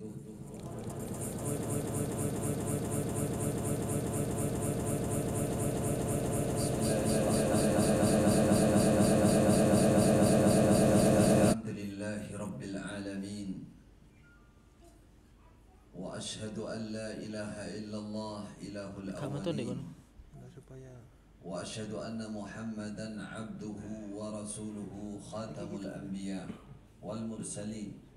Alhamdulillahi Rabbil Alamin. Wa ashhadu an la ilaha illallah ilahul awwalin. Wa ashhadu anna Muhammadan abduhu wa rasuluhu khatamul anbiya wal mursalin.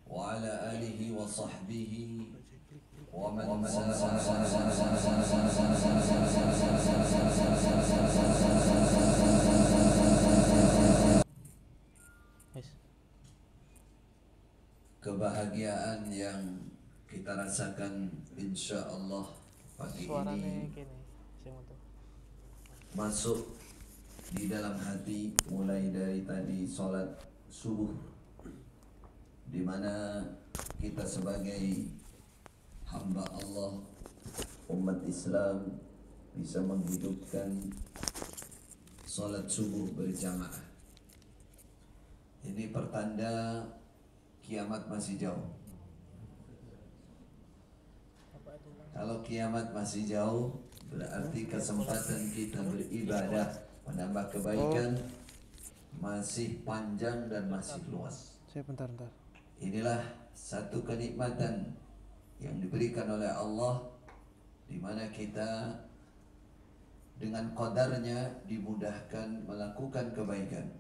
Wa ala alihi wa sahbihi wa man kebahagiaan yang kita rasakan insyaallah pagi ini masuk di dalam hati mulai dari tadi sholat subuh, di mana kita sebagai hamba Allah, umat Islam bisa menghidupkan sholat subuh berjamaah. Ini pertanda kiamat masih jauh. Kalau kiamat masih jauh, berarti kesempatan kita beribadah, menambah kebaikan masih panjang dan masih luas. Inilah satu kenikmatan yang diberikan oleh Allah, di mana kita dengan qadarnya dimudahkan melakukan kebaikan.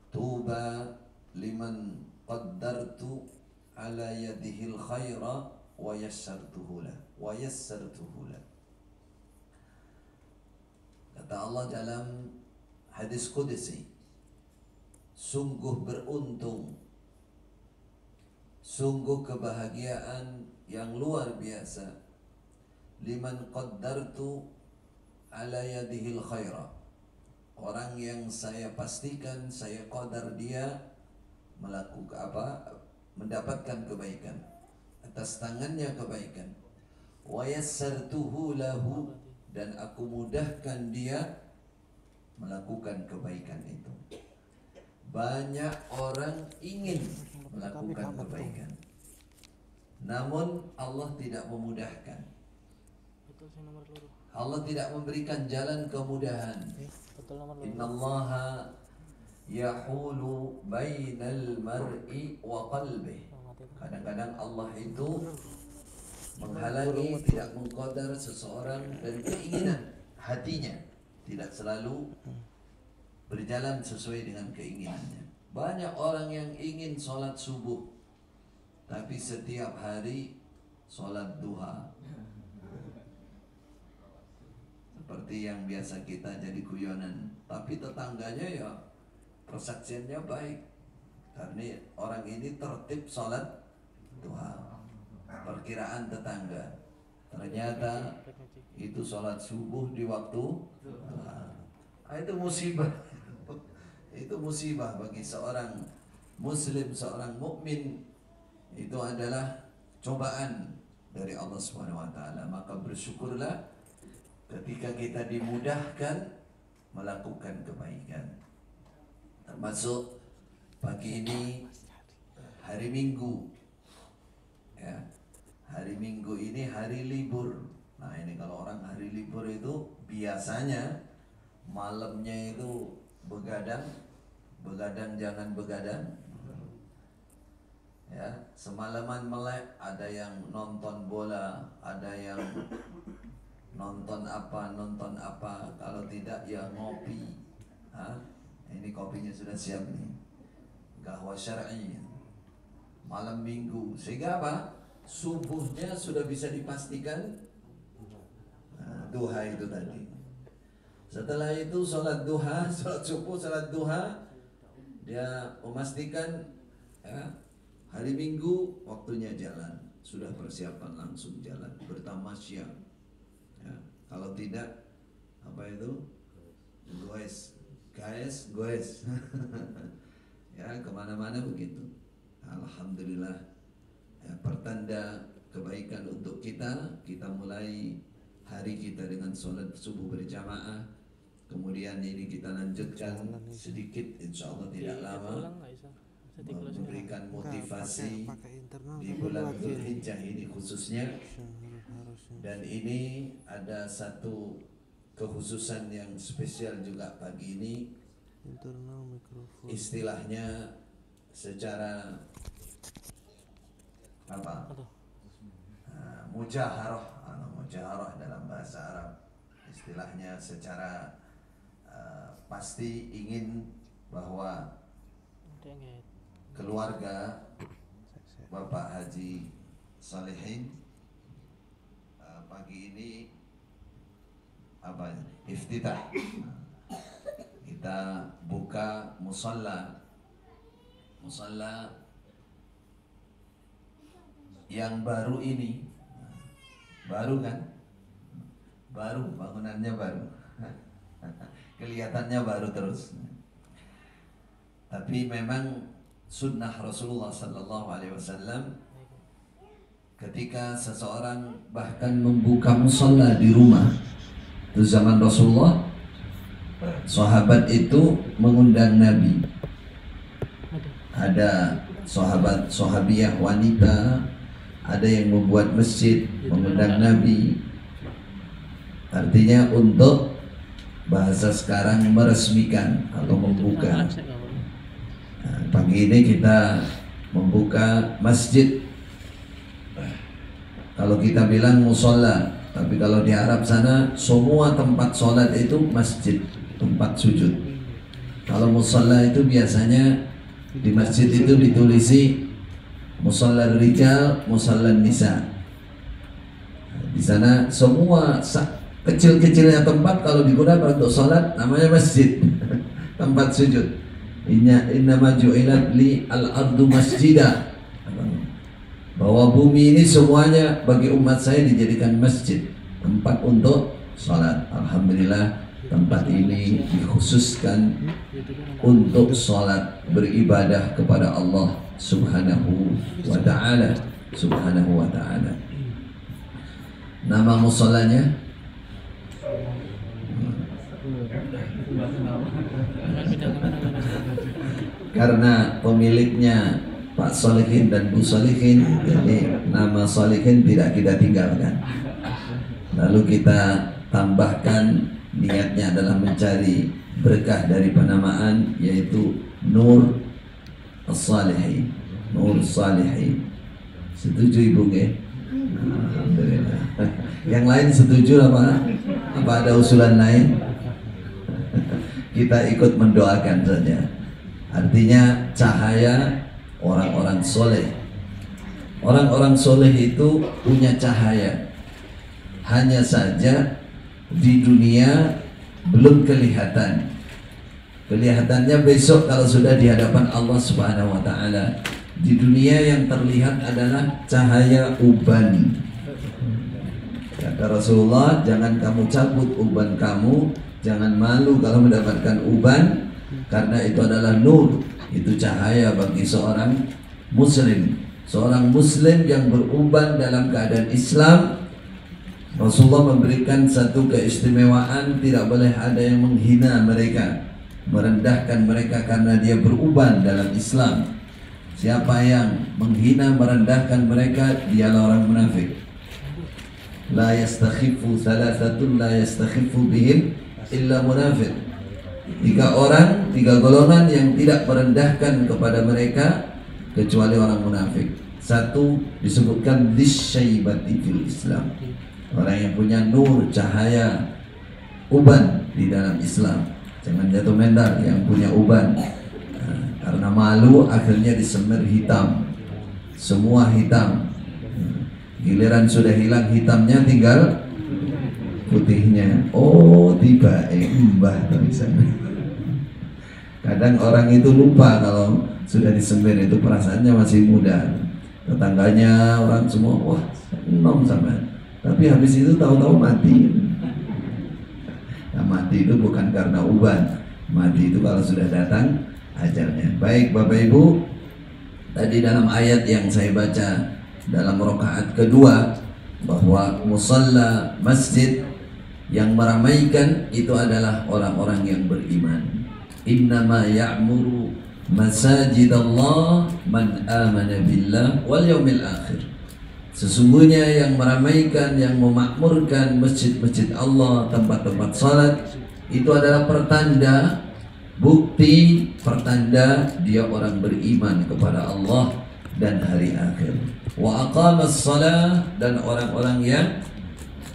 Tuba liman qaddartu ala yadihil khaira wa yassartuhu la. Kata Allah dalam hadis qudsi, sungguh beruntung, sungguh kebahagiaan yang luar biasa, liman qaddartu ala yadihil khaira, orang yang saya pastikan, saya qadar dia mendapatkan kebaikan, atas tangannya kebaikan. Wa yassartuhu lahu, dan aku mudahkan dia melakukan kebaikan itu. Banyak orang ingin melakukan kebaikan, namun Allah tidak memudahkan. Allah tidak memberikan jalan kemudahan. Innallaha yahulu bainal mar'i wa qalbih. Kadang-kadang Allah itu menghalangi, tidak mengqadar seseorang dan keinginan hatinya tidak selalu berjalan sesuai dengan keinginannya. Banyak orang yang ingin sholat subuh, tapi setiap hari sholat duha. Seperti yang biasa kita jadi guyonan, tapi tetangganya ya persaksiannya baik, karena orang ini tertib sholat duha. Perkiraan tetangga, ternyata itu sholat subuh di waktu duha. Itu musibah. Itu musibah bagi seorang muslim, seorang mukmin. Itu adalah cobaan dari Allah SWT. Maka bersyukurlah ketika kita dimudahkan melakukan kebaikan. Termasuk pagi ini hari Minggu, ya. Hari Minggu ini hari libur. Nah ini kalau orang hari libur itu biasanya malamnya itu begadang jangan begadang, ya, semalaman melek. Ada yang nonton bola, ada yang nonton apa, kalau tidak ya ngopi. Ini kopinya sudah siap nih, qahwa syar'i malam Minggu, sehingga apa? Subuhnya sudah bisa dipastikan duha itu tadi. Setelah itu sholat duha, sholat subuh, sholat duha, dia memastikan, ya, hari Minggu waktunya jalan, sudah persiapan langsung jalan bertamasya. Ya, kalau tidak apa itu? Goes. Ya, kemana-mana begitu. Alhamdulillah, ya, pertanda kebaikan untuk kita. Kita mulai hari kita dengan sholat subuh berjamaah. Kemudian ini kita lanjutkan sedikit, insya Allah tidak lama, memberikan motivasi di bulan Dzulhijjah ini khususnya. Dan ini ada satu kekhususan yang spesial juga pagi ini, istilahnya secara apa? Mujaharah dalam bahasa Arab. Istilahnya secara pasti ingin bahwa keluarga Bapak Haji Salihin pagi ini iftitah, kita buka musalla yang baru ini. Baru kan? Baru, bangunannya baru. Kelihatannya baru terus. Tapi memang sunnah Rasulullah sallallahu alaihi wasallam ketika seseorang bahkan membuka musalla di rumah, itu zaman Rasulullah, sahabat itu mengundang Nabi. Ada sahabiah wanita, ada yang membuat masjid mengundang Nabi. Artinya untuk bahasa sekarang meresmikan atau membuka. Nah, pagi ini kita membuka masjid. Kalau kita bilang musola, tapi kalau di Arab sana semua tempat sholat itu masjid, tempat sujud. Kalau musola itu biasanya di masjid itu ditulisi musola rijal, musola nisa. Di sana semua kecil-kecilnya tempat kalau digunakan untuk sholat namanya masjid, tempat sujud. Innama ju'ilat li al-ardu masjidah, bahwa bumi ini semuanya bagi umat saya dijadikan masjid, tempat untuk sholat. Alhamdulillah tempat ini dikhususkan untuk sholat, beribadah kepada Allah subhanahu wa ta'ala. Nama musholanya karena pemiliknya Pak Solihin dan Bu Solihin, jadi nama Solihin tidak kita tinggalkan. Lalu kita tambahkan niatnya adalah mencari berkah dari penamaan, yaitu Nur As-Salihin. Nur Salihin. Setuju Ibu ke? Alhamdulillah. Yang lain setuju apa? Apa ada usulan lain? Kita ikut mendoakan saja. Artinya cahaya orang-orang soleh. Orang-orang soleh itu punya cahaya. Hanya saja di dunia belum kelihatan. Kelihatannya besok kalau sudah di hadapan Allah Subhanahu wa ta'ala. Di dunia yang terlihat adalah cahaya uban. Kata Rasulullah, jangan kamu cabut uban kamu, jangan malu kalau mendapatkan uban, karena itu adalah nur, itu cahaya bagi seorang muslim. Seorang muslim yang beruban dalam keadaan Islam, Rasulullah memberikan satu keistimewaan, tidak boleh ada yang menghina mereka, merendahkan mereka karena dia beruban dalam Islam. Siapa yang menghina, merendahkan mereka, dialah orang munafik. La yastakhifu thalathatun la yastakhifu bihim illa munafik. Tiga golongan yang tidak merendahkan kepada mereka kecuali orang munafik. Satu disebutkan disyaibati fil Islam, orang yang punya nur, cahaya, uban di dalam Islam. Jangan jatuh mental yang punya uban. Karena malu akhirnya disemir hitam, semua hitam. Giliran sudah hilang hitamnya, tinggal putihnya. Oh tiba mbah tulisannya. Kadang orang itu lupa kalau sudah disemir itu, perasaannya masih muda. Tetangganya orang semua, wah enom sama. Tapi habis itu tahu-tahu mati. Nah, mati itu bukan karena uban, mati itu kalau sudah datang ajalnya. Baik Bapak Ibu, tadi dalam ayat yang saya baca dalam rakaat kedua, bahwa musalla masjid yang meramaikan itu adalah orang-orang yang beriman. Innama ya'muru masajidallah man amana billah wal yaumil akhir. Sesungguhnya yang meramaikan, yang memakmurkan masjid-masjid Allah, tempat-tempat salat, itu adalah pertanda, bukti, pertanda dia orang beriman kepada Allah dan hari akhir. Wa aqamas shalah, dan orang-orang yang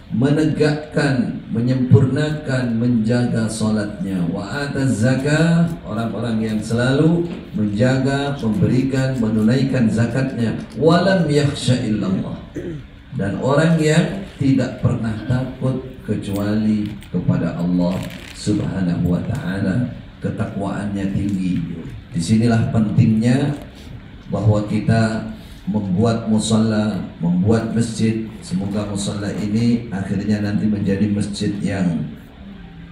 menegakkan, menyempurnakan, menjaga salatnya. Wa ataz zakah, orang-orang yang selalu menjaga, memberikan, menunaikan zakatnya. Walam yakhsha illallah, dan orang yang tidak pernah takut kecuali kepada Allah Subhanahu wa taala, ketakwaannya tinggi. Disinilah pentingnya bahwa kita membuat musalla, membuat masjid. Semoga musalla ini akhirnya nanti menjadi masjid yang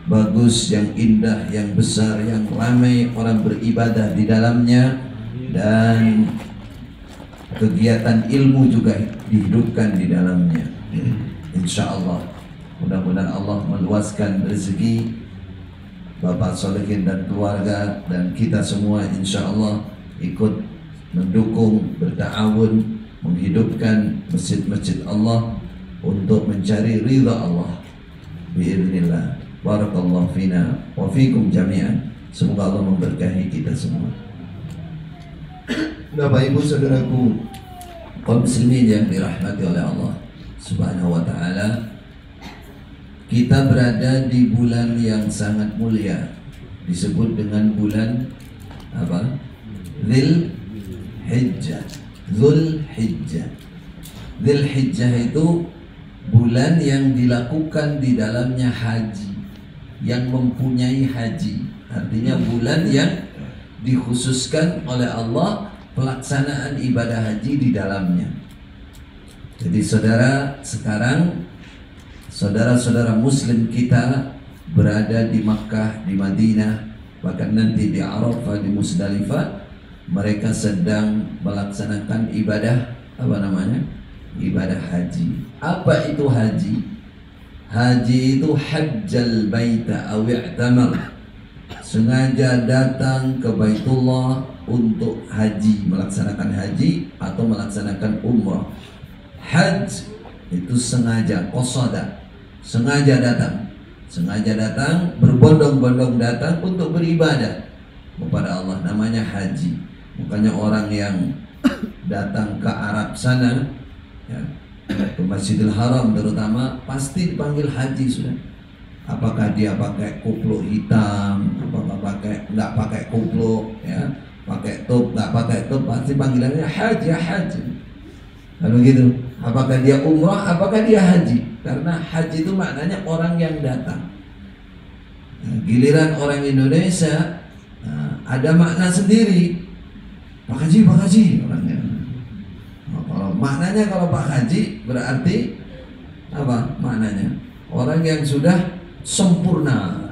bagus, yang indah, yang besar, yang ramai orang beribadah di dalamnya, dan kegiatan ilmu juga dihidupkan di dalamnya. Insya Allah, mudah-mudahan Allah meluaskan rezeki Bapak Solehin dan keluarga, dan kita semua insya Allah ikut mendukung, berta'awun, menghidupkan masjid-masjid Allah untuk mencari ridha Allah biiznillah. Barakallahu fina wa fikum jami'an. Semoga Allah memberkahi kita semua. Bapak Ibu saudaraku kaum muslimin yang dirahmati oleh Allah Subhanahu wa taala, kita berada di bulan yang sangat mulia, disebut dengan bulan apa? Dzul Hijjah. Dzul Hijjah. Dzul Hijjah itu bulan yang dilakukan di dalamnya haji, yang mempunyai haji. Artinya bulan yang dikhususkan oleh Allah pelaksanaan ibadah haji di dalamnya. Jadi saudara, sekarang saudara-saudara muslim kita berada di Makkah, di Madinah, bahkan nanti di Arafah, di Musdalifah, mereka sedang melaksanakan ibadah apa namanya? Ibadah haji. Apa itu haji? Haji itu hajjal baita aw i'tamar. Sengaja datang ke Baitullah untuk haji, melaksanakan haji atau melaksanakan umrah. Hajj itu sengaja, qasada, sengaja datang, berbondong-bondong datang untuk beribadah kepada Allah, namanya haji. Makanya orang yang datang ke Arab sana, ya, ke Masjidil Haram terutama, pasti dipanggil haji sudah. Apakah dia pakai kupluk hitam, apakah nggak pakai kupluk, ya, pakai top, nggak pakai top, pasti panggilannya haji, haji. Lalu gitu. Apakah dia umrah, apakah dia haji? Karena haji itu maknanya orang yang datang. Nah, giliran orang Indonesia, nah, ada makna sendiri. Pak Haji orangnya. Nah, kalau maknanya, kalau Pak Haji berarti apa maknanya? Orang yang sudah sempurna.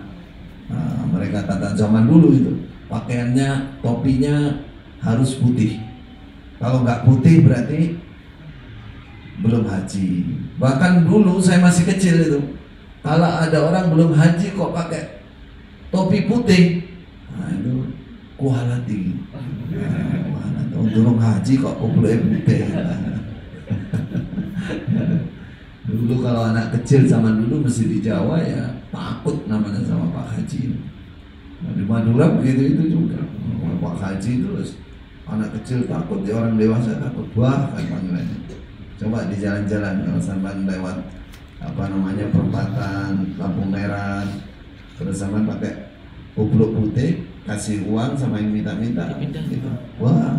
Nah, mereka kata zaman dulu itu pakaiannya, topinya harus putih. Kalau nggak putih berarti belum haji. Bahkan dulu saya masih kecil itu, kalau ada orang belum haji kok pakai topi putih, nah itu kualati. Durung haji kok kupluknya putih. Dulu kalau anak kecil zaman dulu mesti di Jawa ya takut namanya sama Pak Haji. Nah, di Madura begitu itu juga. Pak Haji terus anak kecil takut, ya orang dewasa takut. Wah kan panggilannya. Coba di jalan-jalan kalau sampai lewat apa namanya perempatan lampu merah, terus sampai pakai kupluk putih, kasih uang sama yang minta-minta gitu. Wah,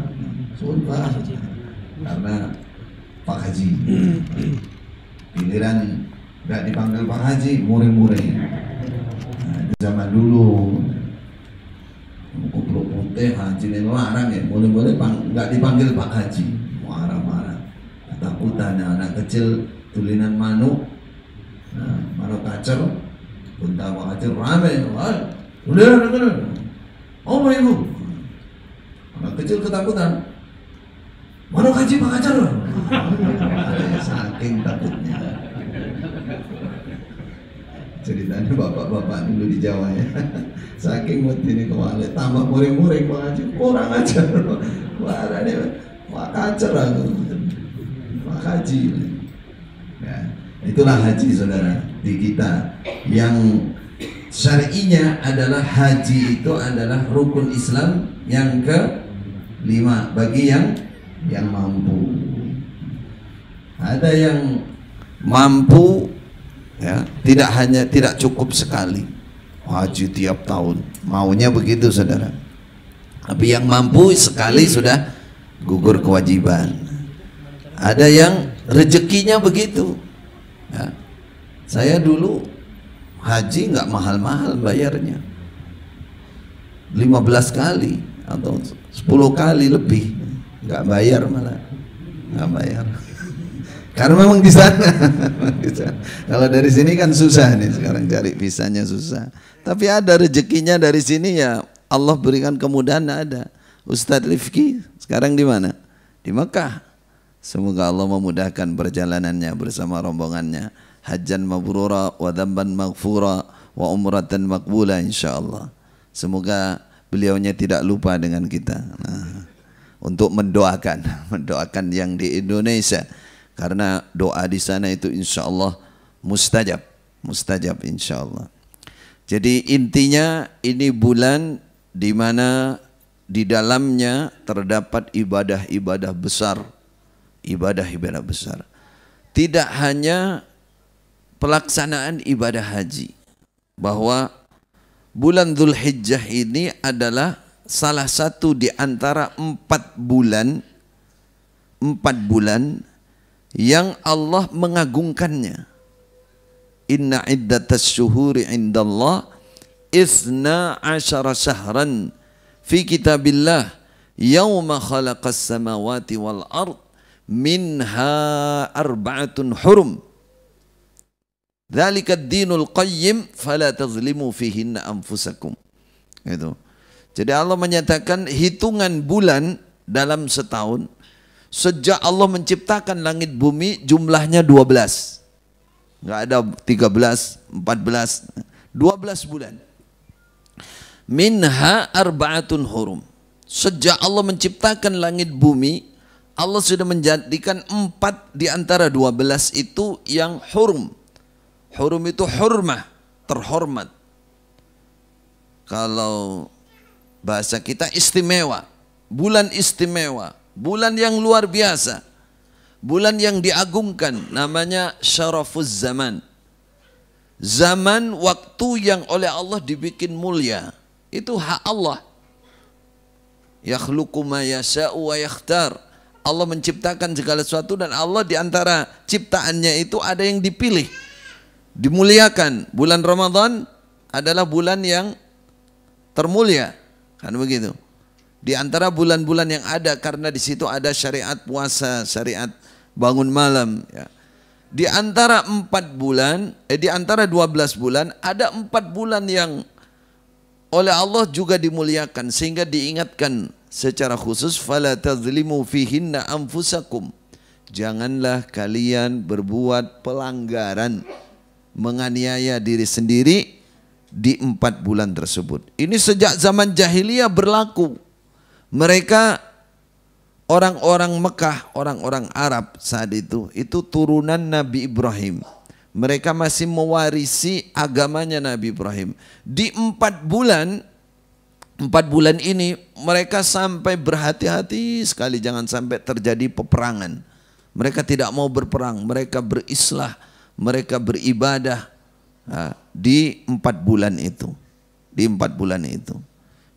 sumpah. Karena Pak Haji. Giliran nggak dipanggil Pak Haji, muring-muring. Nah, itu zaman dulu. Kupluk putih haji ini larang ya, boleh-boleh nggak dipanggil Pak Haji, marah-marah. Ketakutan anak kecil tulinan manuk, nah, manuk kacer, bunta Pak Haji ramai, udah, oh ibu, anak kecil ketakutan, manuk haji Pak Kacer, saking takutnya. ceritanya bapak-bapak dulu di Jawa ya. Saking mati ini kewalik, tambah muring-muring ngaji, kurang ajar. Wah, ini wah kacer aku, wah haji. Ya, itulah haji saudara di kita. Yang syar'inya adalah haji itu adalah rukun Islam yang ke-5 bagi yang mampu. Ada yang mampu ya, tidak cukup sekali haji tiap tahun, maunya begitu saudara. Tapi yang mampu sekali sudah gugur kewajiban. Ada yang rezekinya begitu ya. Saya dulu haji nggak mahal-mahal bayarnya, 15 kali atau 10 kali lebih nggak bayar, malah nggak bayar. Karena memang di sana. Kalau dari sini kan susah nih, sekarang cari visanya susah. Tapi ada rezekinya dari sini ya, Allah berikan kemudahan ada. Ustadz Rifki sekarang di mana? Di Mekah. Semoga Allah memudahkan perjalanannya bersama rombongannya. Hajjan mabrura wa dzamban maghfura wa umratan maqbula insyaallah. Semoga beliaunya tidak lupa dengan kita. Nah, untuk mendoakan yang di Indonesia. Karena doa di sana itu insya Allah mustajab insya Allah. Jadi intinya ini bulan di mana di dalamnya terdapat ibadah-ibadah besar, Tidak hanya pelaksanaan ibadah haji, bahwa bulan Dzulhijjah ini adalah salah satu di antara 4 bulan yang Allah mengagungkannya. Inna iddatas syuhuri indallah isna asyara syahran fi kitabillah yawma khalaqas samawati wal ard minha arba'atun hurum dzalikad dinul qayyim fala tazlimu fihinna anfusakum. Itu. Jadi Allah menyatakan hitungan bulan dalam setahun sejak Allah menciptakan langit bumi jumlahnya 12. Enggak ada 13, 14, 12 bulan. Minha arba'atun hurum. Sejak Allah menciptakan langit bumi, Allah sudah menjadikan 4 di antara 12 itu yang hurum. Hurum itu hurmah, terhormat. Kalau bahasa kita istimewa, bulan istimewa. Bulan yang luar biasa, bulan yang diagungkan, namanya syarafuz zaman. Zaman waktu yang oleh Allah dibikin mulia, itu hak Allah. Yakhluqu ma yasha'u wa yakhtar. Allah menciptakan segala sesuatu dan Allah di antara ciptaannya itu ada yang dipilih, dimuliakan. Bulan Ramadan adalah bulan yang termulia, kan begitu. Di antara bulan-bulan yang ada, karena di situ ada syariat puasa, syariat bangun malam. Ya. Di antara 12 bulan, ada 4 bulan yang oleh Allah juga dimuliakan, sehingga diingatkan secara khusus, fala tazlimu fihinna anfusakum. Janganlah kalian berbuat pelanggaran, menganiaya diri sendiri di 4 bulan tersebut. Ini sejak zaman jahiliyah berlaku. Mereka orang-orang Mekah, orang-orang Arab saat itu turunan Nabi Ibrahim. Mereka masih mewarisi agamanya Nabi Ibrahim. Di 4 bulan ini mereka sampai berhati-hati sekali jangan sampai terjadi peperangan. Mereka tidak mau berperang, mereka berislah, mereka beribadah di 4 bulan itu.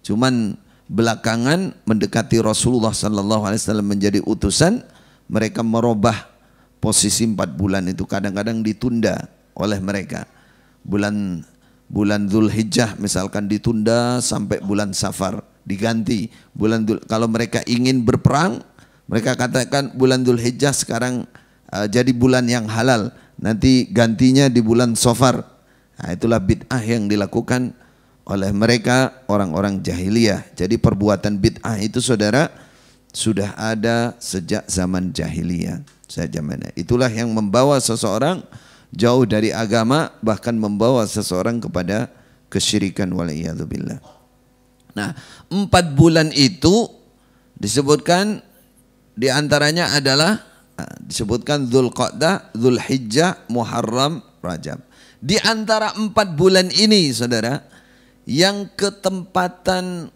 Cuman belakangan mendekati Rasulullah SAW menjadi utusan, mereka merubah posisi 4 bulan itu, kadang-kadang ditunda oleh mereka. Bulan Dzulhijjah misalkan ditunda sampai bulan Safar, diganti. Kalau mereka ingin berperang, mereka katakan bulan Dzulhijjah sekarang jadi bulan yang halal, nanti gantinya di bulan Safar. Nah, itulah bid'ah yang dilakukan oleh mereka orang-orang jahiliyah. Jadi perbuatan bid'ah itu saudara sudah ada sejak zaman jahiliyah. Itulah yang membawa seseorang jauh dari agama, bahkan membawa seseorang kepada kesyirikan waliyadzubillah. Nah, 4 bulan itu disebutkan diantaranya adalah disebutkan Dzulqa'dah, Dzulhijjah, Muharram, Rajab. Di antara 4 bulan ini saudara, yang ketempatan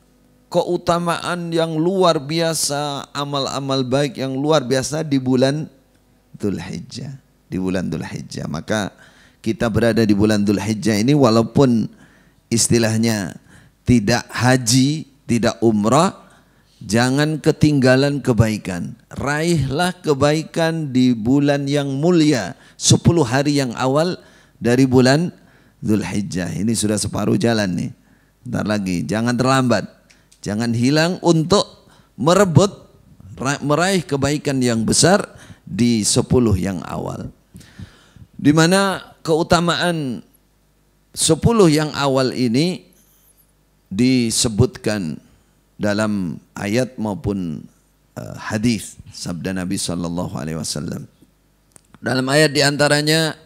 keutamaan yang luar biasa, amal-amal baik yang luar biasa di bulan Dzulhijjah. Di bulan Dzulhijjah. Maka kita berada di bulan Dzulhijjah ini walaupun istilahnya tidak haji, tidak umrah, jangan ketinggalan kebaikan. Raihlah kebaikan di bulan yang mulia, 10 hari yang awal dari bulan Dzulhijjah. Ini sudah separuh jalan nih. Bentar lagi, jangan terlambat. Jangan hilang untuk merebut, meraih kebaikan yang besar di 10 yang awal. Di mana keutamaan 10 yang awal ini disebutkan dalam ayat maupun hadis sabda Nabi sallallahu alaihi wasallam. Dalam ayat diantaranya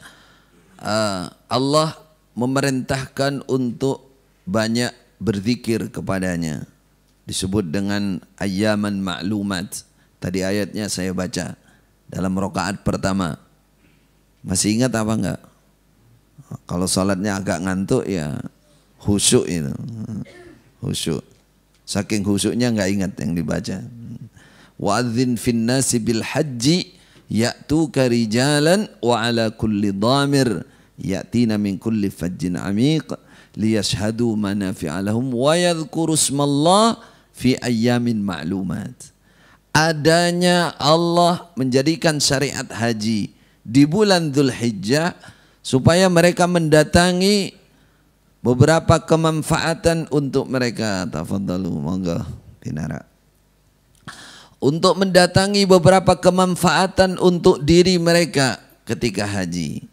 Allah memerintahkan untuk banyak berzikir kepadanya. Disebut dengan ayyaman ma'lumat. Tadi ayatnya saya baca dalam rakaat pertama. Masih ingat apa enggak? Kalau salatnya agak ngantuk ya khusyuk itu. Khusyuk. Saking khusyuknya enggak ingat yang dibaca. Wa'adzin fin nasi bil haji ya'tuka rijalan wa ala kulli dhamir ya'tina min kulli fajjin amiq liyashhadu manafi'a lahum wa yadhkuru ismallah fi ayyamin ma'lumat. Adanya Allah menjadikan syariat haji di bulan Dzulhijjah supaya mereka mendatangi beberapa kemanfaatan untuk mereka. Tafadhalu, monggo pinara. Untuk mendatangi beberapa kemanfaatan untuk diri mereka ketika haji.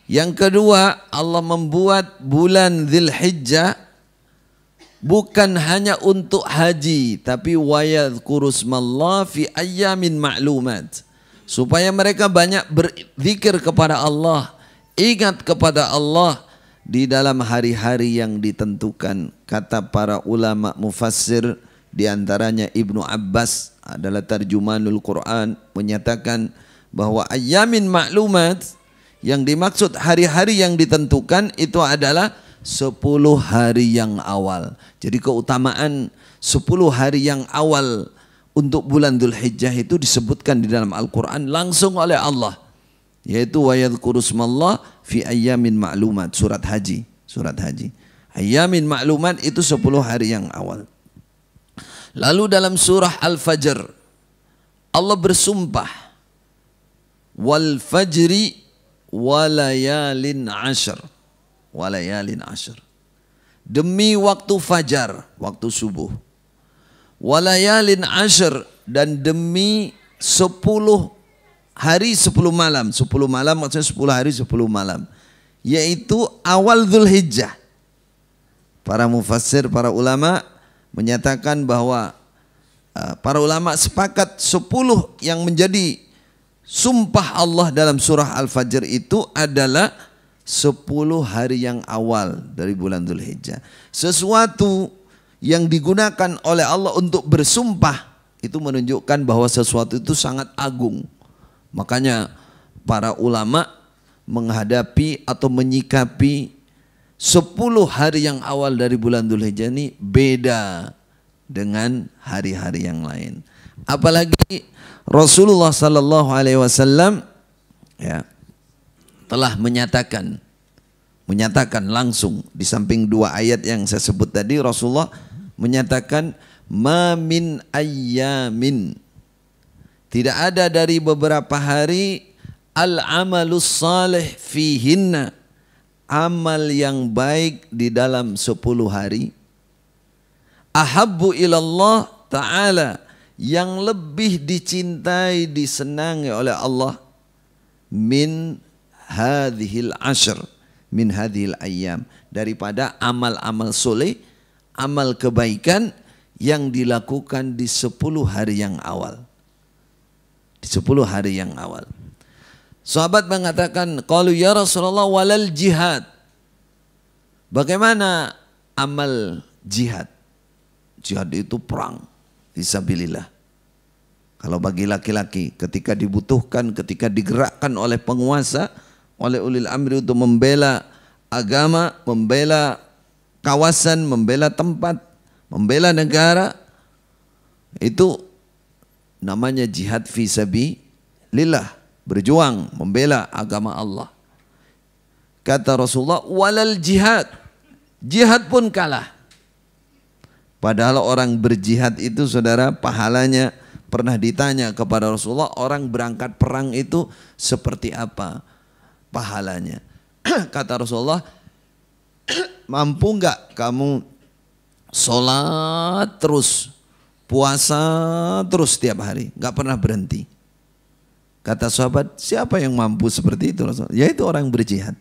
Yang kedua, Allah membuat bulan Dzulhijjah bukan hanya untuk haji, tapi wayadhkuru ismallah fi ayyamin ma'lumat. Supaya mereka banyak berzikir kepada Allah, ingat kepada Allah di dalam hari-hari yang ditentukan. Kata para ulama mufassir, di antaranya Ibnu Abbas adalah tarjumanul Quran, menyatakan bahwa ayyamin ma'lumat yang dimaksud hari-hari yang ditentukan itu adalah 10 hari yang awal. Jadi keutamaan 10 hari yang awal untuk bulan Dzulhijjah itu disebutkan di dalam Al-Quran langsung oleh Allah. Yaitu wa yadhkuru ismallah fi ayyamin ma'lumat, surat haji. Surat haji. Ayyamin ma'lumat itu 10 hari yang awal. Lalu dalam surah Al-Fajr Allah bersumpah wal fajri walayalin ashr. Walayalin ashr. Demi waktu fajar, waktu subuh. Walayalin ashr, dan demi 10 hari 10 malam. 10 malam maksudnya 10 hari 10 malam. Yaitu awal Dzulhijjah. Para mufassir, para ulama menyatakan bahwa para ulama sepakat 10 yang menjadi sumpah Allah dalam surah Al-Fajr itu adalah 10 hari yang awal dari bulan Dzulhijjah. Sesuatu yang digunakan oleh Allah untuk bersumpah itu menunjukkan bahwa sesuatu itu sangat agung. Makanya para ulama menghadapi atau menyikapi 10 hari yang awal dari bulan Dzulhijjah ini beda dengan hari-hari yang lain. Apalagi Rasulullah sallallahu alaihi wasallam ya telah menyatakan langsung di samping 2 ayat yang saya sebut tadi, Rasulullah menyatakan ma min ayyamin, tidak ada dari beberapa hari al amalus salih fihinna, amal yang baik di dalam 10 hari, ahabbu ilallah ta'ala, yang lebih dicintai, disenangi oleh Allah, min hadhil ashr, min hadhil ayyam, daripada amal-amal soleh, amal kebaikan yang dilakukan di 10 hari yang awal. Di 10 hari yang awal. Sahabat mengatakan, qalu ya Rasulullah walal jihad. Bagaimana amal jihad? Jihad itu perang fisabilillah. Kalau bagi laki-laki ketika dibutuhkan, ketika digerakkan oleh penguasa, oleh ulil amri untuk membela agama, membela kawasan, membela tempat, membela negara, itu namanya jihad fisabilillah, berjuang membela agama Allah. Kata Rasulullah, walal jihad, jihad pun kalah. Padahal orang berjihad itu saudara pahalanya, pernah ditanya kepada Rasulullah, orang berangkat perang itu seperti apa pahalanya? Kata Rasulullah, mampu enggak kamu sholat terus, puasa terus setiap hari, enggak pernah berhenti? Kata sahabat, siapa yang mampu seperti itu Rasulullah? Yaitu orang berjihad.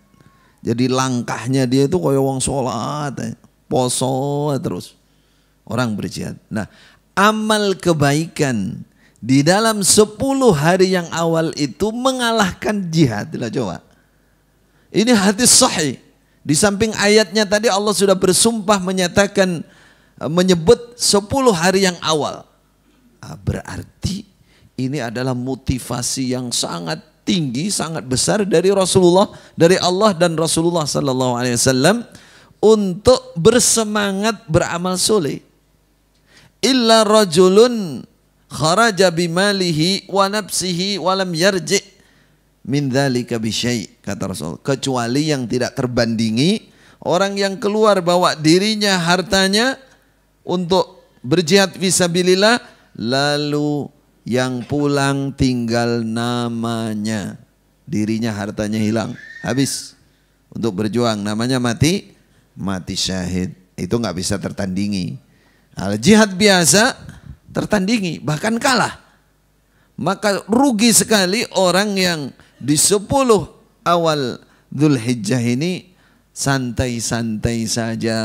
Jadi langkahnya dia itu kayak wong sholat, poso terus. Orang berjihad. Nah, amal kebaikan di dalam 10 hari yang awal itu mengalahkan jihad. Coba. Ini hadis sahih. Di samping ayatnya tadi Allah sudah bersumpah menyatakan, menyebut 10 hari yang awal. Berarti ini adalah motivasi yang sangat tinggi, sangat besar dari Rasulullah, dari Allah dan Rasulullah sallallahu alaihi wasallam untuk bersemangat beramal soleh. Illa rajulun kharaja bimalihi wa nafsihi wa lam yarji min dzalika bi syai', kata Rasul. Kecuali yang tidak terbandingi, orang yang keluar bawa dirinya, hartanya untuk berjihad fisabilillah, lalu yang pulang tinggal namanya, dirinya hartanya hilang, habis untuk berjuang, namanya mati syahid. Itu nggak bisa tertandingi. Al jihad biasa tertandingi, bahkan kalah. Maka rugi sekali orang yang di 10 awal Dzulhijjah ini santai-santai saja,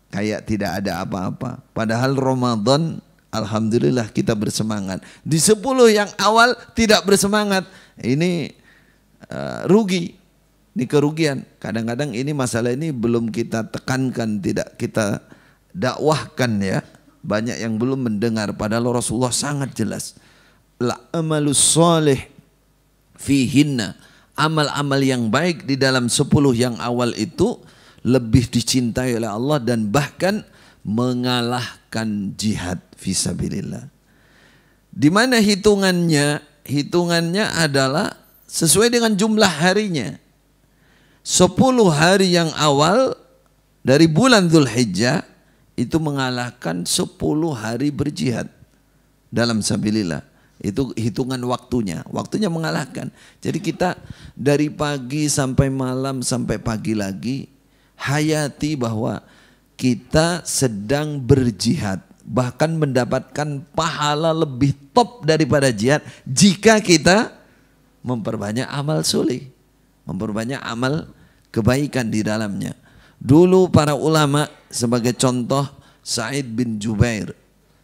kayak tidak ada apa-apa. Padahal Ramadan alhamdulillah kita bersemangat. Di 10 yang awal tidak bersemangat. Ini rugi. Ini kerugian. Kadang-kadang ini masalah ini belum kita tekankan, tidak kita dakwahkan ya. Banyak yang belum mendengar, padahal Rasulullah sangat jelas. La amalus soleh fihinna. Amal-amal yang baik di dalam 10 yang awal itu lebih dicintai oleh Allah dan bahkan mengalahkan jihad fisabilillah. Di mana hitungannya? Hitungannya adalah sesuai dengan jumlah harinya. 10 hari yang awal dari bulan Dzulhijjah itu mengalahkan 10 hari berjihad dalam sabilillah. Itu hitungan waktunya. Waktunya mengalahkan. Jadi kita dari pagi sampai malam sampai pagi lagi hayati bahwa kita sedang berjihad, bahkan mendapatkan pahala lebih top daripada jihad jika kita memperbanyak amal soleh, memperbanyak amal kebaikan di dalamnya. Dulu para ulama, sebagai contoh Sa'id bin Jubair.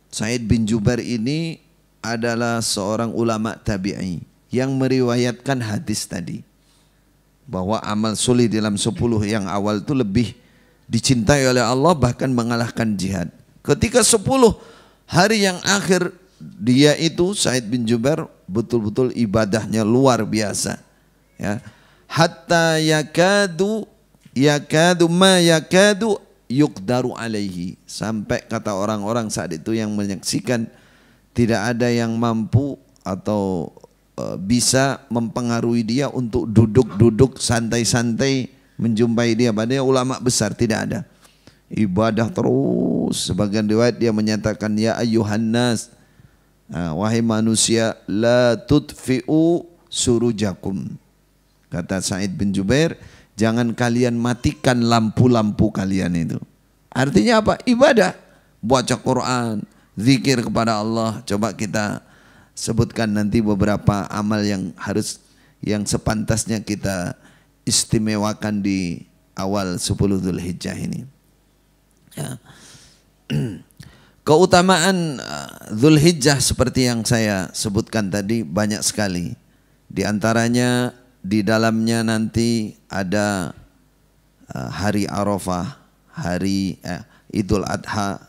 Sa'id bin Jubair ini adalah seorang ulama tabi'i yang meriwayatkan hadis tadi, bahwa amal soleh dalam 10 yang awal itu lebih dicintai oleh Allah, bahkan mengalahkan jihad. Ketika 10 hari yang akhir, dia itu Sa'id bin Jubair betul-betul ibadahnya luar biasa ya. Hatta yakadu yuqdaru alaihi, sampai kata orang-orang saat itu yang menyaksikan, tidak ada yang mampu atau bisa mempengaruhi dia untuk duduk-duduk santai-santai menjumpai dia. Padahal ulama besar, tidak ada. Ibadah terus. Sebagian riwayat dia menyatakan, ya ayyuhan nas, wahai manusia, la tudfi'u surujakum. Kata Sa'id bin Jubair, jangan kalian matikan lampu-lampu kalian itu. Artinya apa? Ibadah, baca Quran, zikir kepada Allah. Coba kita sebutkan nanti beberapa amal yang sepantasnya kita istimewakan di awal 10 Dzulhijjah ini. Ya. Keutamaan Dzulhijjah seperti yang saya sebutkan tadi banyak sekali. Di antaranya di dalamnya nanti ada hari Arafah, hari Idul Adha.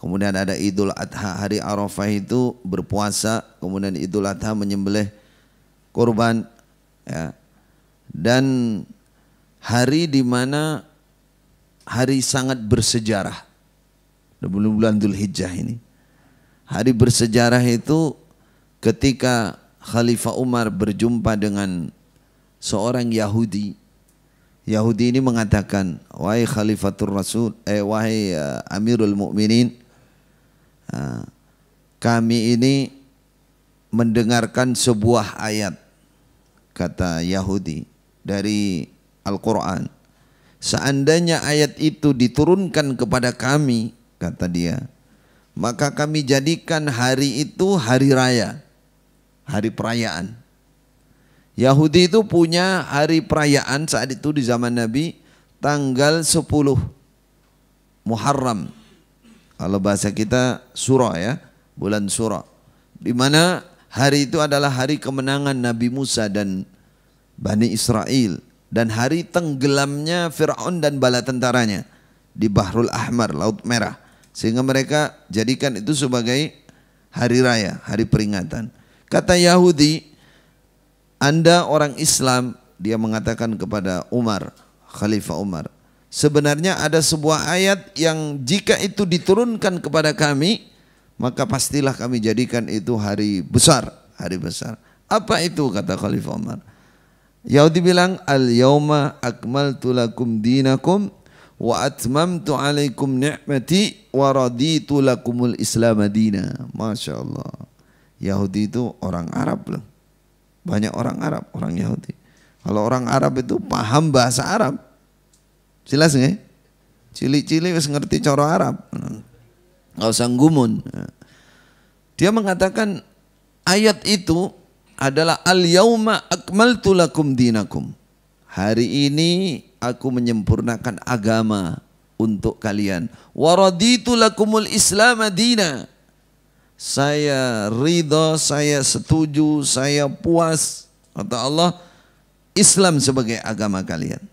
Kemudian ada Idul Adha, hari Arafah itu berpuasa, kemudian Idul Adha menyembelih kurban, ya. Dan hari di mana hari sangat bersejarah, bulan Dzulhijjah ini. Hari bersejarah itu ketika Khalifah Umar berjumpa dengan seorang Yahudi. Yahudi ini mengatakan, wahai Khalifatul Rasul, wahai Amirul Mukminin, kami ini mendengarkan sebuah ayat, kata Yahudi, dari Al-Quran. Seandainya ayat itu diturunkan kepada kami, kata dia, maka kami jadikan hari itu hari raya, hari perayaan. Yahudi itu punya hari perayaan saat itu di zaman Nabi, tanggal 10 Muharram. Kalau bahasa kita Surah, ya, bulan Surah. Di mana hari itu adalah hari kemenangan Nabi Musa dan Bani Israel, dan hari tenggelamnya Fir'aun dan bala tentaranya di Bahrul Ahmar, Laut Merah. Sehingga mereka jadikan itu sebagai hari raya, hari peringatan. Kata Yahudi, Anda orang Islam, dia mengatakan kepada Umar, Khalifah Umar, sebenarnya ada sebuah ayat yang jika itu diturunkan kepada kami, maka pastilah kami jadikan itu hari besar, hari besar. Apa itu, kata Khalifah Umar? Yahudi bilang, al-yawma akmaltu lakum dinakum wa atmamtu alaikum ni'mati wa raditu lakumul islam madina. Masya Allah. Yahudi itu orang Arab loh. Banyak orang Arab, orang Yahudi. Kalau orang Arab itu paham bahasa Arab. Jelas nggak? Cili-cili wis ngerti cara Arab. Nggak usah ngumun. Dia mengatakan ayat itu adalah al-yauma akmaltu lakum dinakum. Hari ini aku menyempurnakan agama untuk kalian. Wa raditu lakumul islam madina. Saya ridha, saya setuju, saya puas, kata Allah, Islam sebagai agama kalian.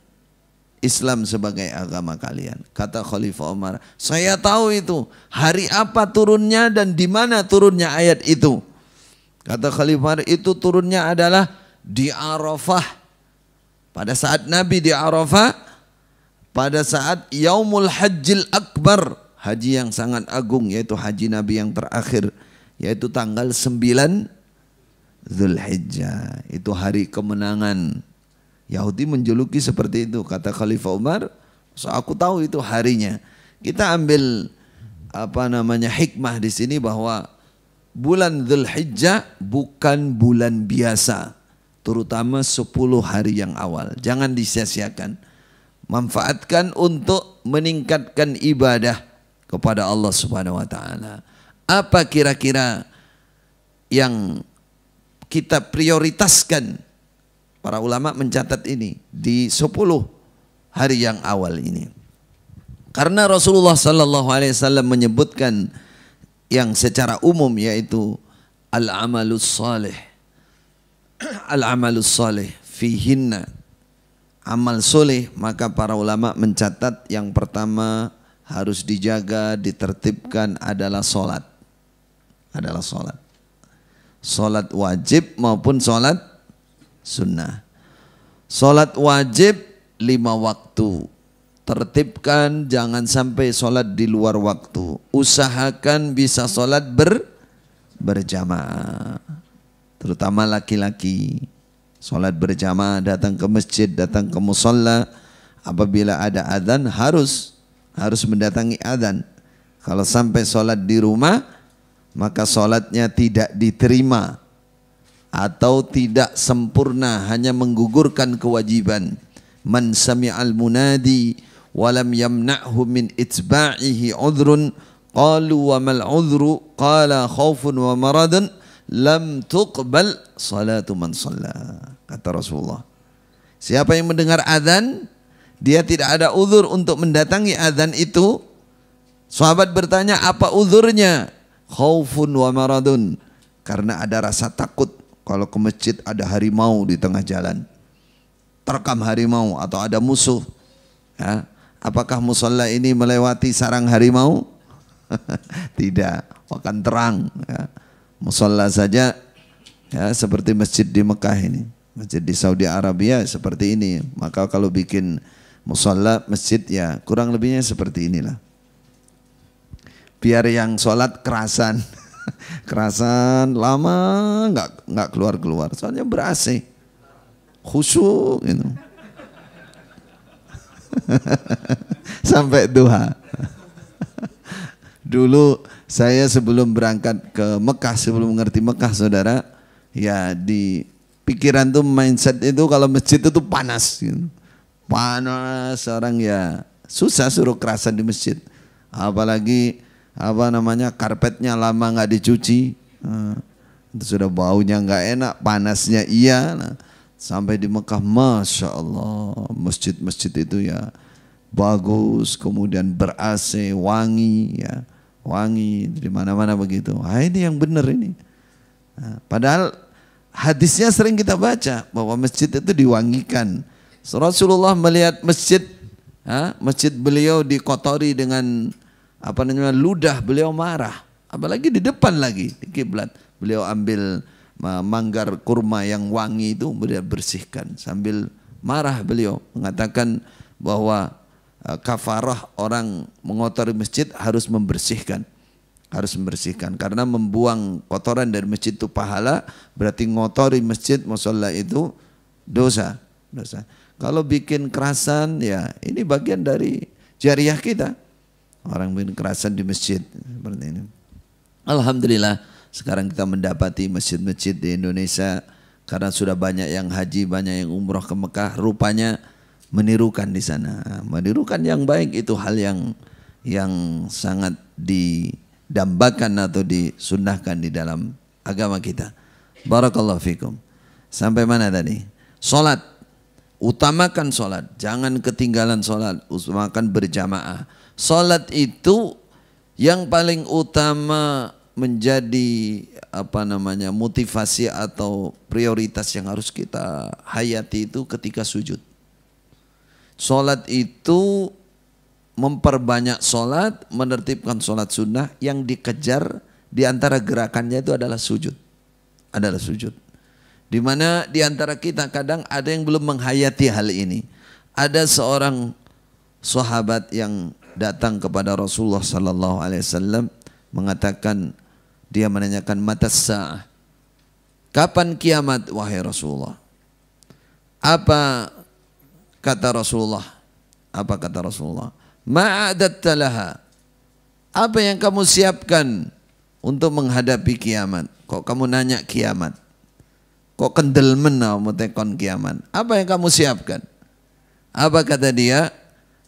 Islam sebagai agama kalian. Kata Khalifah Umar, saya tahu itu hari apa turunnya dan di mana turunnya ayat itu. Kata Khalifah, itu turunnya adalah di Arafah. Pada saat Nabi di Arafah, pada saat Yaumul Hajjil Akbar, haji yang sangat agung, yaitu haji Nabi yang terakhir, yaitu tanggal 9 Dzulhijjah. Itu hari kemenangan. Yahudi menjuluki seperti itu. Kata Khalifah Umar, so aku tahu itu harinya. Kita ambil hikmah di sini bahwa bulan Dzulhijjah bukan bulan biasa, terutama 10 hari yang awal. Jangan disia-siakan. Manfaatkan untuk meningkatkan ibadah kepada Allah Subhanahu wa taala. Apa kira-kira yang kita prioritaskan? Para ulama mencatat ini di 10 hari yang awal ini. Karena Rasulullah sallallahu alaihi wasallam menyebutkan yang secara umum, yaitu al-amalus salih. Al-amalus salih fihinna, amal soleh. Maka para ulama mencatat yang pertama harus dijaga, ditertibkan adalah solat. Adalah solat. Solat wajib maupun solat sunnah. Solat wajib 5 waktu. Tertibkan, jangan sampai solat di luar waktu. Usahakan bisa solat berjamaah. Terutama laki-laki. Solat berjamaah, datang ke masjid, datang ke musalla. Apabila ada adzan harus mendatangi adzan. Kalau sampai solat di rumah, maka solatnya tidak diterima atau tidak sempurna, hanya menggugurkan kewajiban. Man sami'al munadi walam yamna'hu min itba'ihi udhrun qalu wa mal udhru qala khaufun wa maradun lam tuqbal salatu man shalla. Kata Rasulullah, siapa yang mendengar azan dia tidak ada uzur untuk mendatangi azan itu. Sahabat bertanya, apa uzurnya? Khaufun wa maradun, karena ada rasa takut kalau ke masjid ada harimau di tengah jalan. terkam harimau atau ada musuh. Ya. Apakah musola ini melewati sarang harimau? Tidak, akan terang. Ya. Musola saja ya seperti masjid di Mekah ini, masjid di Saudi Arabia seperti ini. Maka kalau bikin musola masjid ya kurang lebihnya seperti inilah. Biar yang sholat kerasan, kerasan lama nggak keluar, soalnya ber-AC, khusyuk gitu. Sampai duha. Dulu saya sebelum berangkat ke Mekah, sebelum mengerti Mekah saudara, ya di pikiran tuh mindset itu kalau masjid itu panas gitu. Panas, orang ya susah suruh kerasan di masjid. Apalagi karpetnya lama nggak dicuci, itu sudah baunya nggak enak, panasnya iya. Nah, sampai di Mekah, masya Allah, masjid-masjid itu ya bagus, kemudian ber-AC, wangi, ya wangi di mana-mana begitu. Ah, ini yang benar ini. Nah, padahal hadisnya sering kita baca bahwa masjid itu diwangikan. Rasulullah melihat masjid, masjid beliau dikotori dengan ludah, beliau marah. Apalagi di depan lagi di kiblat, beliau ambil manggar kurma yang wangi itu beliau bersihkan, sambil marah beliau mengatakan bahwa kafarah orang mengotori masjid harus membersihkan karena membuang kotoran dari masjid itu pahala, berarti ngotori masjid musholla itu dosa. Kalau bikin kerasan ya ini bagian dari jariah kita, orang bikin kerasan di masjid seperti ini. Alhamdulillah sekarang kita mendapati masjid-masjid di Indonesia karena sudah banyak yang haji, banyak yang umroh ke Mekah, rupanya menirukan di sana. Menirukan yang baik itu hal yang sangat didambakan atau disunnahkan di dalam agama kita. Barakallahu fikum. Sampai mana tadi? Salat. Utamakan salat, jangan ketinggalan salat, utamakan berjamaah. Salat itu yang paling utama menjadi motivasi atau prioritas yang harus kita hayati itu ketika sujud. Salat itu memperbanyak salat, menertibkan salat sunnah, yang dikejar di antara gerakannya itu adalah sujud. Di mana di antara kita kadang ada yang belum menghayati hal ini. Ada seorang sahabat yang datang kepada Rasulullah sallallahu alaihi wasallam mengatakan, dia menanyakan mata sa'ah, kapan kiamat wahai Rasulullah? Apa kata Rasulullah? Ma'adatta laha, apa yang kamu siapkan untuk menghadapi kiamat? Kok kamu nanya kiamat? Kok kendelmen mau tekon kiamat? Apa yang kamu siapkan? Apa kata dia?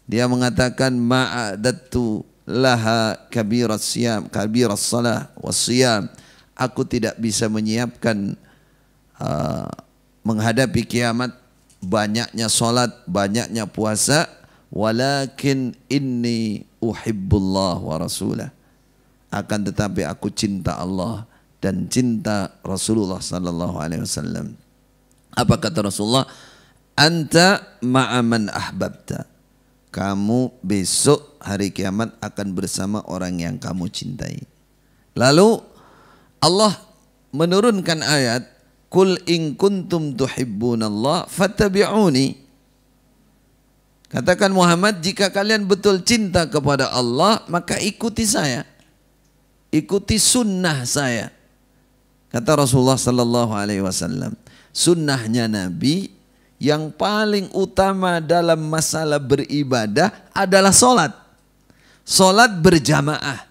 Dia mengatakan ma'adattu laha kabiras siyam, kabiras salah wassiyam. Aku tidak bisa menyiapkan menghadapi kiamat, banyaknya salat, banyaknya puasa, walakin inni uhibbullah wa rasulah. Akan tetapi aku cinta Allah dan cinta Rasulullah sallallahu alaihi wasallam. Apa kata Rasulullah? Anta ma'a man ahbabta. Kamu besok hari kiamat akan bersama orang yang kamu cintai. Lalu Allah menurunkan ayat, Qul in kuntum tuhibbunallah fattabi'uni. Katakan Muhammad, jika kalian betul cinta kepada Allah, maka ikuti saya. Ikuti sunnah saya. Kata Rasulullah sallallahu alaihi wasallam, sunnahnya Nabi yang paling utama dalam masalah beribadah adalah salat. Salat berjamaah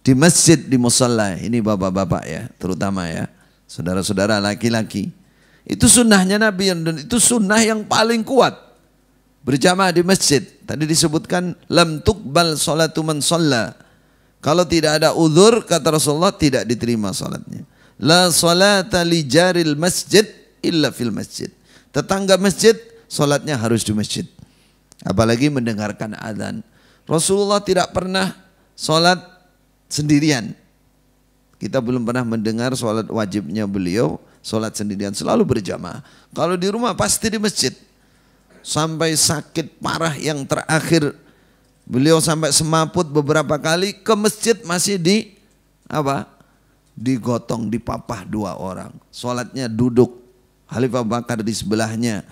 di masjid, di musalla. Ini bapak-bapak ya, terutama ya, saudara-saudara laki-laki. Itu sunnahnya Nabi dan itu sunnah yang paling kuat. Berjamaah di masjid. Tadi disebutkan lam tuqbal salatu man shalla. Kalau tidak ada uzur, kata Rasulullah, tidak diterima salatnya. La salata li jaril masjid illa fil masjid. Tetangga masjid, salatnya harus di masjid. Apalagi mendengarkan azan. Rasulullah tidak pernah salat sendirian. Kita belum pernah mendengar salat wajibnya beliau sholat sendirian, selalu berjamaah. Kalau di rumah pasti di masjid. Sampai sakit parah yang terakhir beliau sampai semaput beberapa kali ke masjid masih digotong, dipapah 2 orang. Sholatnya duduk, Khalifah Abu Bakar di sebelahnya.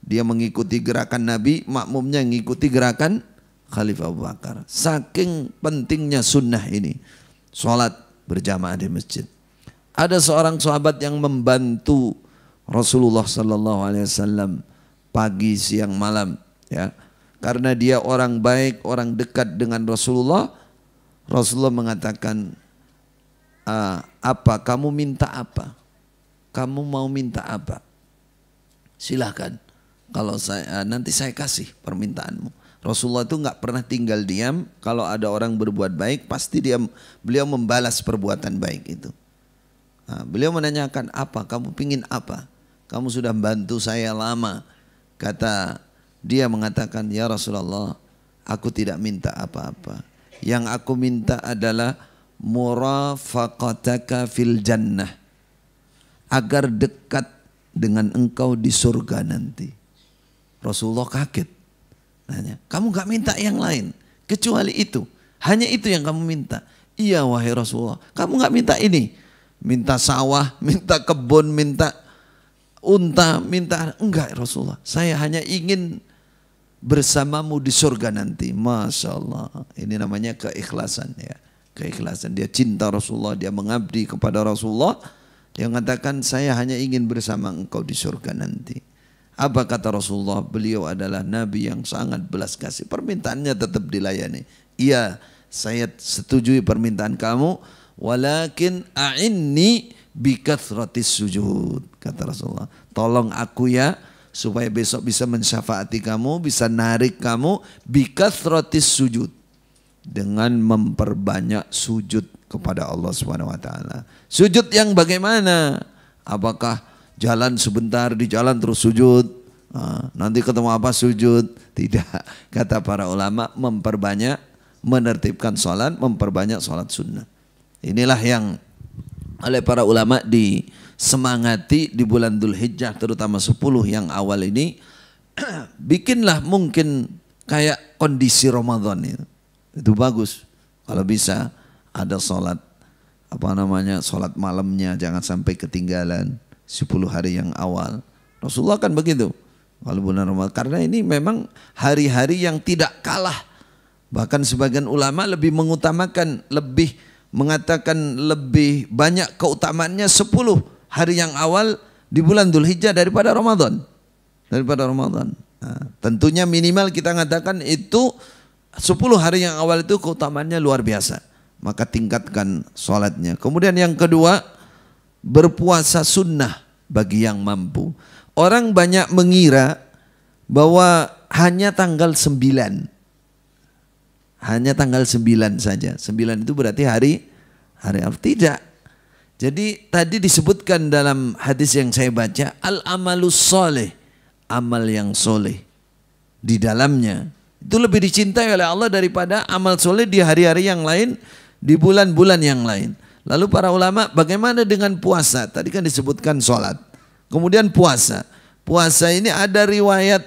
Dia mengikuti gerakan Nabi, makmumnya mengikuti gerakan Khalifah Abu Bakar. Saking pentingnya sunnah ini, sholat berjamaah di masjid. Ada seorang sahabat yang membantu Rasulullah sallallahu alaihi wasallam pagi, siang, malam, ya. Karena dia orang baik, orang dekat dengan Rasulullah. Rasulullah mengatakan, apa kamu minta apa? Kamu mau minta apa? Silahkan. Kalau nanti saya kasih permintaanmu. Rasulullah itu nggak pernah tinggal diam. Kalau ada orang berbuat baik, pasti beliau membalas perbuatan baik itu. Beliau menanyakan, apa? Kamu pingin apa? Kamu sudah bantu saya lama. Kata dia mengatakan, ya Rasulullah, aku tidak minta apa-apa. Yang aku minta adalah murafaqataka fil jannah. Agar dekat dengan engkau di surga nanti. Rasulullah kaget. Nanya, kamu gak minta yang lain kecuali itu? Hanya itu yang kamu minta? Iya wahai Rasulullah. Kamu gak minta ini? Minta sawah, minta kebun, minta unta, minta... Enggak Rasulullah. Saya hanya ingin bersamamu di surga nanti. Masya Allah. Ini namanya keikhlasan ya. Keikhlasan. Dia cinta Rasulullah. Dia mengabdi kepada Rasulullah. Dia mengatakan, saya hanya ingin bersama engkau di surga nanti. Apa kata Rasulullah? Beliau adalah Nabi yang sangat belas kasih. Permintaannya tetap dilayani. Iya, saya setujui permintaan kamu. Walakin a'inni bikathratis sujud. Kata Rasulullah. Tolong aku ya, supaya besok bisa mensyafaati kamu, bisa narik kamu. Bikathratis sujud. Dengan memperbanyak sujud kepada Allah SWT. Sujud yang bagaimana? Apakah jalan sebentar, di jalan terus sujud? Nanti ketemu apa sujud? Tidak. Kata para ulama, memperbanyak, menertibkan sholat, memperbanyak sholat sunnah. Inilah yang oleh para ulama disemangati di bulan Dzulhijjah, terutama 10 yang awal ini. Bikinlah mungkin kayak kondisi Ramadan itu bagus. Kalau bisa ada sholat sholat malamnya, jangan sampai ketinggalan 10 hari yang awal. Rasulullah kan begitu kalau bulan Ramadan, karena ini memang hari-hari yang tidak kalah. Bahkan sebagian ulama lebih mengutamakan, mengatakan lebih banyak keutamaannya 10 hari yang awal di bulan Dzulhijjah daripada Ramadan. Tentunya minimal kita mengatakan itu 10 hari yang awal itu keutamaannya luar biasa. Maka tingkatkan sholatnya. Kemudian yang kedua, berpuasa sunnah bagi yang mampu. Orang banyak mengira bahwa hanya tanggal 9. Hanya tanggal 9 saja. 9 itu berarti hari tidak. Jadi tadi disebutkan dalam hadis yang saya baca, al-amalus soleh, amal yang soleh. Di dalamnya itu lebih dicintai oleh Allah daripada amal soleh di hari-hari yang lain, di bulan-bulan yang lain. Lalu para ulama, bagaimana dengan puasa? Tadi kan disebutkan sholat, kemudian puasa. Puasa ini ada riwayat,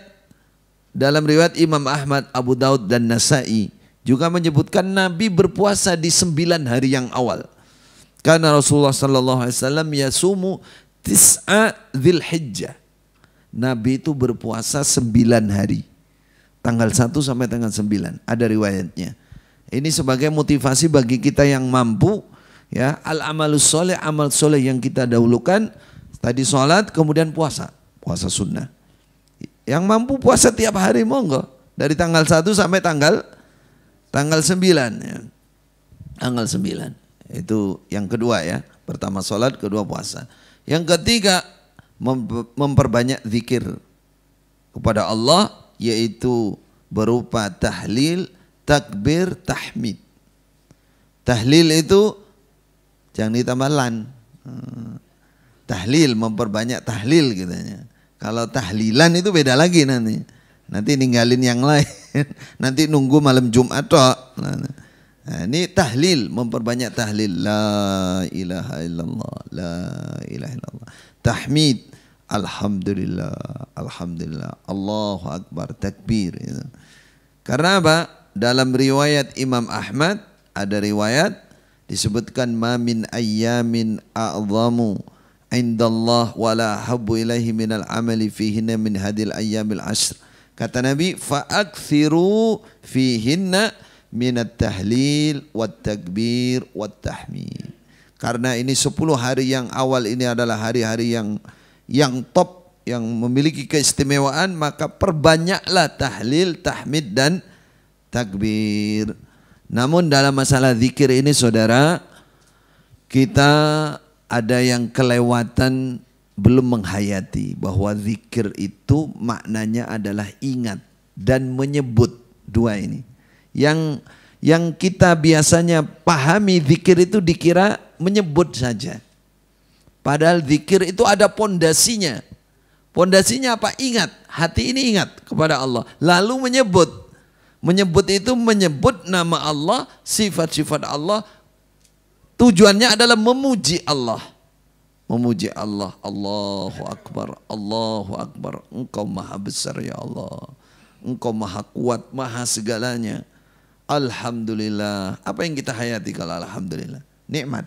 dalam riwayat Imam Ahmad, Abu Daud dan Nasai juga menyebutkan Nabi berpuasa di 9 hari yang awal. Karena Rasulullah sallallahu alaihi wasallam yasumu tis'a Dzulhijjah. Nabi itu berpuasa 9 hari. Tanggal 1 sampai tanggal 9 ada riwayatnya. Ini sebagai motivasi bagi kita yang mampu ya, al-amalus soleh, amal soleh yang kita dahulukan tadi sholat, kemudian puasa sunnah. Yang mampu puasa tiap hari monggo, dari tanggal 1 sampai tanggal 9 ya. Tanggal 9 itu yang kedua ya. Pertama sholat, kedua puasa. Yang ketiga memperbanyak zikir kepada Allah, yaitu berupa tahlil, takbir, tahmid. Tahlil itu jangan ditambah lan. Tahlil, memperbanyak tahlil katanya. Kalau tahlilan itu beda lagi nanti. Nanti ninggalin yang lain. Nanti nunggu malam Jumat toh. Nah, ini tahlil, memperbanyak tahlil. La ilaha illallah, la ilaha illallah. tahmid, alhamdulillah, alhamdulillah, Allahu akbar, takbir. Gitu. Karena apa? Dalam riwayat Imam Ahmad ada riwayat disebutkan ma min ayyamin a'zamu indallah wala habbu ilaihi minal amali fihinna min hadil ayyamil ashr. Kata Nabi, fa'akthiru fihinna minat tahlil wat takbir wat tahmid. Karena ini 10 hari yang awal ini adalah hari-hari yang top, yang memiliki keistimewaan, maka perbanyaklah tahlil, tahmid dan takbir. Namun dalam masalah zikir ini saudara, kita ada yang kelewatan, belum menghayati bahwa zikir itu maknanya adalah ingat dan menyebut. Dua ini yang kita biasanya pahami, zikir itu dikira menyebut saja. Padahal zikir itu ada pondasinya. Pondasinya apa? Ingat. Hati ini ingat kepada Allah. Lalu menyebut. Menyebut itu menyebut nama Allah, sifat-sifat Allah. Tujuannya adalah memuji Allah. Memuji Allah. Allahu Akbar, Allahu Akbar. Engkau maha besar ya Allah. Engkau maha kuat, maha segalanya. Alhamdulillah. Apa yang kita hayati kalau alhamdulillah? Nikmat.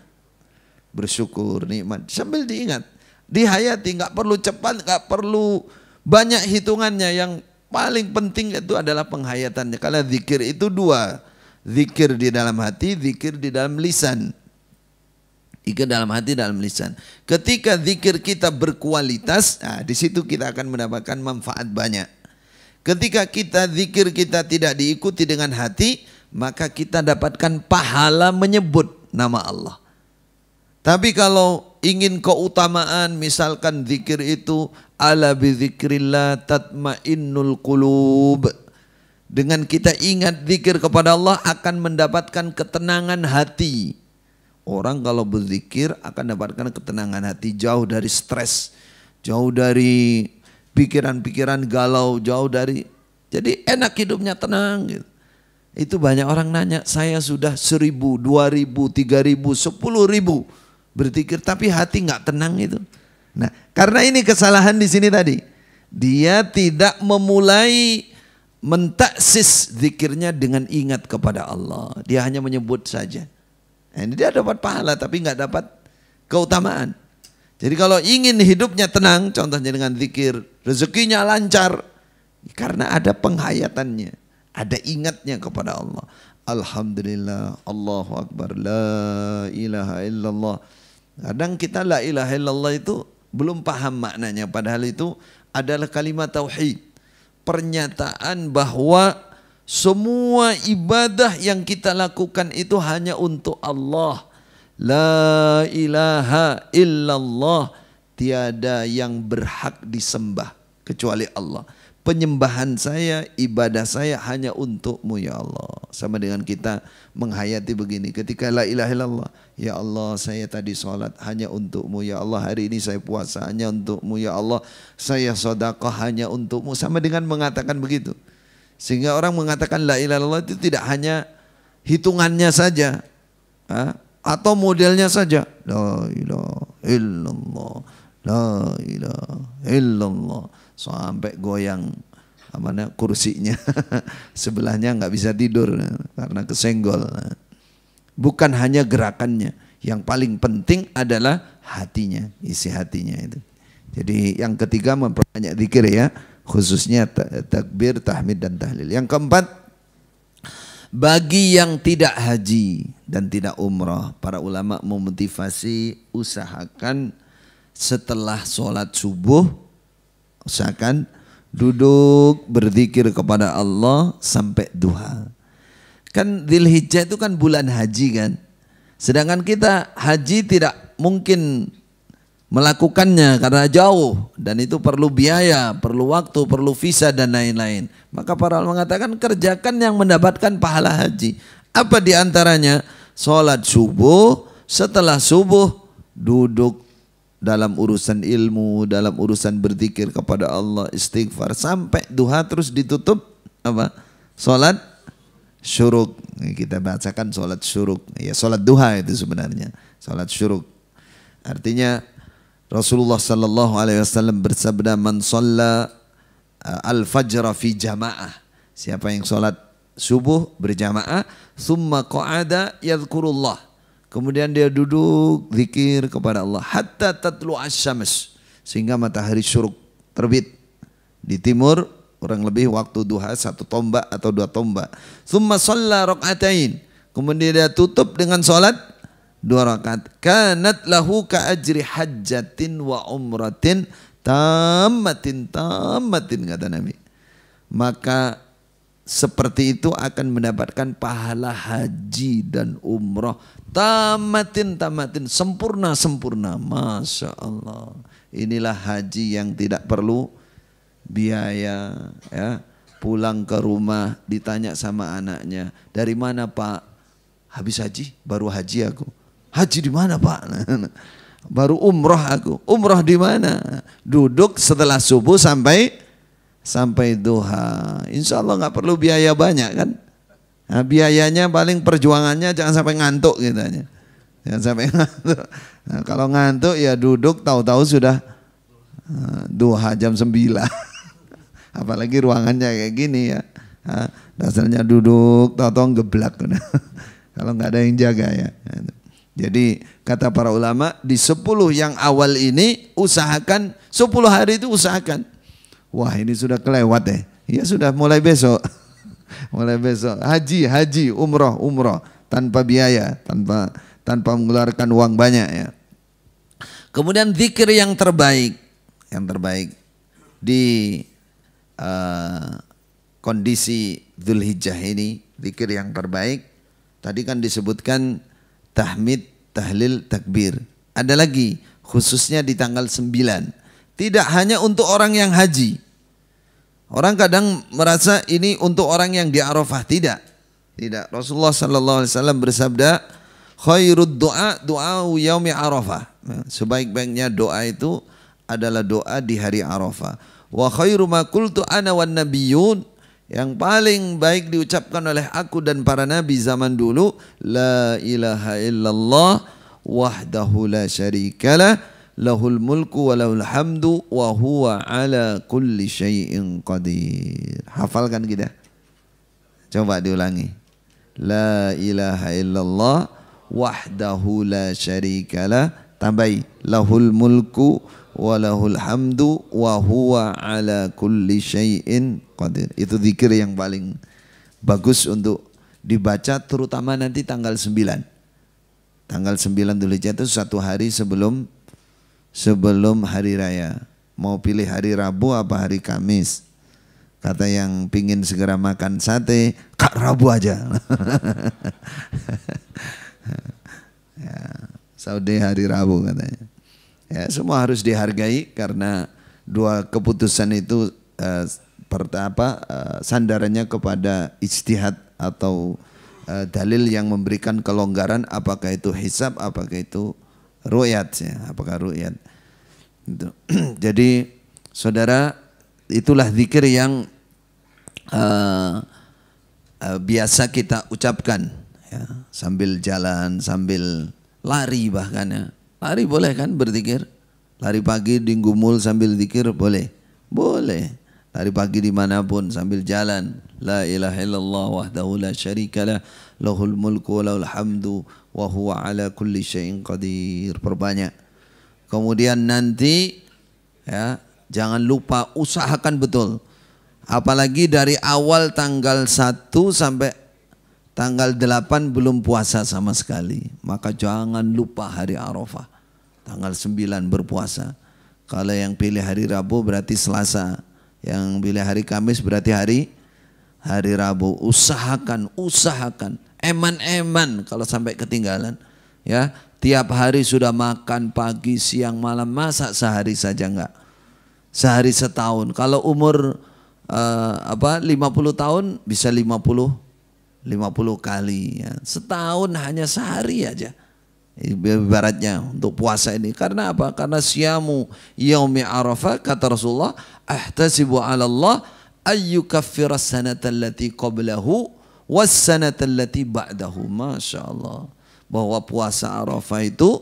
Bersyukur, nikmat. Sambil diingat. Dihayati, nggak perlu cepat, nggak perlu banyak hitungannya. Yang paling penting itu adalah penghayatannya. Karena zikir itu dua. Zikir di dalam hati, zikir di dalam lisan. Zikir dalam hati, dalam lisan. Ketika zikir kita berkualitas, nah, di situ kita akan mendapatkan manfaat banyak. Ketika kita zikir kita tidak diikuti dengan hati, maka kita dapatkan pahala menyebut nama Allah. Tapi kalau ingin keutamaan, misalkan zikir itu ala bizikrillah tatmainnul qulub. Dengan kita ingat zikir kepada Allah akan mendapatkan ketenangan hati. Orang kalau berzikir akan mendapatkan ketenangan hati, jauh dari stres, jauh dari pikiran-pikiran galau, jauh dari, jadi enak hidupnya, tenang gitu. Itu banyak orang nanya, saya sudah 1.000, 2.000, 3.000, 10.000 berzikir tapi hati nggak tenang itu. Nah, karena ini kesalahan di sini tadi. Dia tidak memulai mentaksis zikirnya dengan ingat kepada Allah. Dia hanya menyebut saja. Nah, ini dia dapat pahala tapi nggak dapat keutamaan. Jadi kalau ingin hidupnya tenang, contohnya dengan zikir, rezekinya lancar, karena ada penghayatannya, ada ingatnya kepada Allah. Alhamdulillah, Allahu Akbar, la ilaha illallah. Kadang kita la ilaha illallah itu belum paham maknanya, padahal itu adalah kalimat tauhid. Pernyataan bahwa semua ibadah yang kita lakukan itu hanya untuk Allah. La ilaha illallah, tiada yang berhak disembah kecuali Allah. Penyembahan saya, ibadah saya hanya untukmu ya Allah. Sama dengan kita menghayati begini, ketika la ilaha illallah, ya Allah saya tadi sholat hanya untukmu ya Allah, hari ini saya puasa hanya untukmu ya Allah, saya sedekah hanya untukmu. Sama dengan mengatakan begitu. Sehingga orang mengatakan la ilaha illallah itu tidak hanya hitungannya saja, atau modelnya saja, la ilaha illallah, la ilaha illallah, sampai goyang mana kursinya sebelahnya nggak bisa tidur karena kesenggol. Bukan hanya gerakannya, yang paling penting adalah hatinya, isi hatinya itu. Jadi yang ketiga, memperbanyak zikir ya, khususnya takbir, tahmid dan tahlil. Yang keempat, bagi yang tidak haji dan tidak umrah, para ulama memotivasi usahakan setelah sholat subuh, usahakan duduk berzikir kepada Allah sampai duha. Kan Dzulhijjah itu kan bulan haji kan. Sedangkan kita haji tidak mungkin melakukannya karena jauh dan itu perlu biaya, perlu waktu, perlu visa dan lain-lain. Maka para ulama mengatakan kerjakan yang mendapatkan pahala haji. Apa diantaranya? Sholat subuh, setelah subuh duduk dalam urusan ilmu, dalam urusan berzikir kepada Allah, istighfar sampai duha, terus ditutup apa? Sholat syuruk. Kita bacakan sholat syuruk. Ya sholat duha itu sebenarnya. Sholat syuruk. Artinya Rasulullah sallallahu alaihi wasallam bersabda, "Man shalla al-fajr fi jamaah." Siapa yang salat subuh berjamaah, "Tsumma qa'ada yadhkurullah." Kemudian dia duduk zikir kepada Allah hatta tatlu asy-syams, sehingga matahari syuruk terbit di timur, kurang lebih waktu duha 1 tombak atau 2 tombak. "Tsumma shalla rak'atain." Kemudian dia tutup dengan salat 2 rakaat. "Kanat lahu ka ajri hajjatin wa umratin tammatin kata Nabi. Maka seperti itu akan mendapatkan pahala haji dan umrah tamatin sempurna. Masya Allah. Inilah haji yang tidak perlu biaya, ya. Pulang ke rumah ditanya sama anaknya, "Dari mana Pak?" "Habis haji, baru haji aku." "Haji di mana Pak?" "Baru umroh aku." "Umroh di mana?" "Duduk setelah subuh sampai duha." Insya Allah nggak perlu biaya banyak kan? Nah, biayanya paling perjuangannya jangan sampai ngantuk gitu aja. Jangan sampai ngantuk. Nah, kalau ngantuk ya duduk, tahu-tahu sudah duha jam 9. Apalagi ruangannya kayak gini ya. Dasarnya duduk, tahu-tahu geblak. Kalau nggak ada yang jaga ya. Jadi kata para ulama, di 10 yang awal ini usahakan, 10 hari itu usahakan. Wah, ini sudah kelewat ya. Ya sudah, mulai besok. Mulai besok haji, umroh tanpa biaya, tanpa mengeluarkan uang banyak ya. Kemudian zikir yang terbaik di kondisi Dzulhijjah ini, zikir yang terbaik tadi kan disebutkan tahmid, tahlil, takbir. Ada lagi khususnya di tanggal 9. Tidak hanya untuk orang yang haji. Orang kadang merasa ini untuk orang yang di Arafah. Tidak. Rasulullah sallallahu alaihi wasallam bersabda, "Khairud du'a yaumi Arafah." Sebaik-baiknya doa itu adalah doa di hari Arafah. "Wa khairu ma qultu ana wan nabiyyun." Yang paling baik diucapkan oleh aku dan para nabi zaman dulu, "La ilaha illallah wahdahu la syarikalah, lahul mulku wa lahul hamdu wa huwa ala kulli syai'in qadir." Hafalkan kita. Coba diulangi. La ilaha illallah wahdahu la syarikalah, tambahi lahul mulku wa lahul hamdu wa huwa ala kulli syai'in qadir. Itu zikir yang paling bagus untuk dibaca, terutama nanti tanggal 9. Tanggal 9 Dzulhijjah itu 1 hari sebelum hari raya. Mau pilih hari Rabu apa hari Kamis? Kata yang pingin segera makan sate, "Kak, Rabu aja." Ya, Saudi hari Rabu katanya. Ya, semua harus dihargai karena 2 keputusan itu sandarannya kepada ijtihad atau dalil yang memberikan kelonggaran, apakah itu hisab, apakah itu ru'yat ya, apakah ru'yat. Jadi saudara, itulah zikir yang biasa kita ucapkan ya, sambil jalan, sambil lari bahkan ya. Lari boleh kan berzikir? Lari pagi di Gumul sambil zikir boleh? Boleh. Lari pagi dimanapun sambil jalan. La ilaha illallah wahdahu la syarikalah, lahul mulku wa lahul hamdu wa huwa ala kulli syai'in qadir. Perbanyak. Kemudian nanti ya, jangan lupa usahakan betul. Apalagi dari awal tanggal 1 sampai tanggal 8 belum puasa sama sekali. Maka jangan lupa hari Arafah. Tanggal 9 berpuasa. Kalau yang pilih hari Rabu berarti Selasa. Yang pilih hari Kamis berarti hari Rabu. Usahakan. Eman-eman kalau sampai ketinggalan. Ya, tiap hari sudah makan pagi, siang, malam. Masa sehari saja enggak? Sehari setahun. Kalau umur 50 tahun bisa 50 kali ya. Setahun hanya sehari aja. Ibaratnya untuk puasa ini. Karena apa? Karena siyamu yaumi Arafah, kata Rasulullah, "Ahtasibu 'ala Allah ayyukaffira as-sanata allati qablahu was-sanata allati ba'dahu." Masya Allah. Bahwa puasa Arafah itu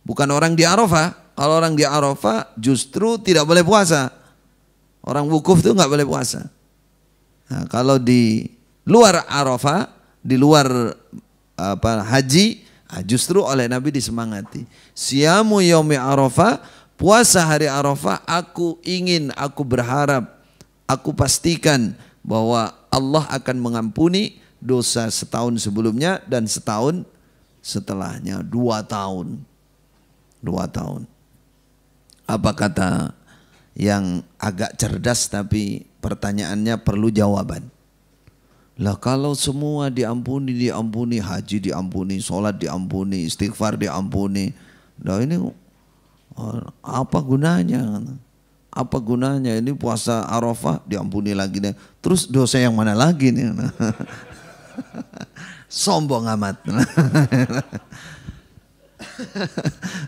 bukan orang di Arafah, kalau orang di Arafah justru tidak boleh puasa. Orang wukuf itu nggak boleh puasa. Nah, kalau di luar Arafah, di luar haji, justru oleh Nabi disemangati. Siyamu yaumi Arafah, puasa hari Arafah, aku berharap, aku pastikan bahwa Allah akan mengampuni dosa setahun sebelumnya dan setahun setelahnya. 2 tahun. 2 tahun. Apa kata yang agak cerdas tapi pertanyaannya perlu jawaban. Lah kalau semua diampuni, haji diampuni, sholat diampuni, istighfar diampuni. Nah ini apa gunanya? Apa gunanya ini puasa Arafah diampuni lagi deh. Terus dosa yang mana lagi nih? Sombong amat.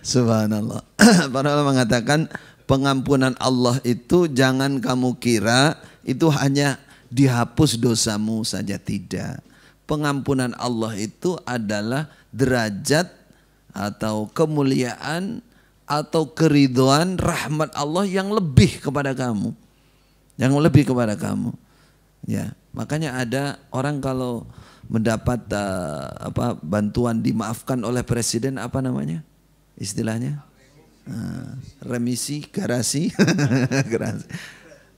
Subhanallah. Para ulama mengatakan pengampunan Allah itu jangan kamu kira itu hanya dihapus dosamu saja, tidak. Pengampunan Allah itu adalah derajat atau kemuliaan atau keridhaan rahmat Allah yang lebih kepada kamu. Yang lebih kepada kamu. Ya, makanya ada orang kalau mendapat bantuan dimaafkan oleh presiden, apa namanya? Istilahnya? Remisi, garasi.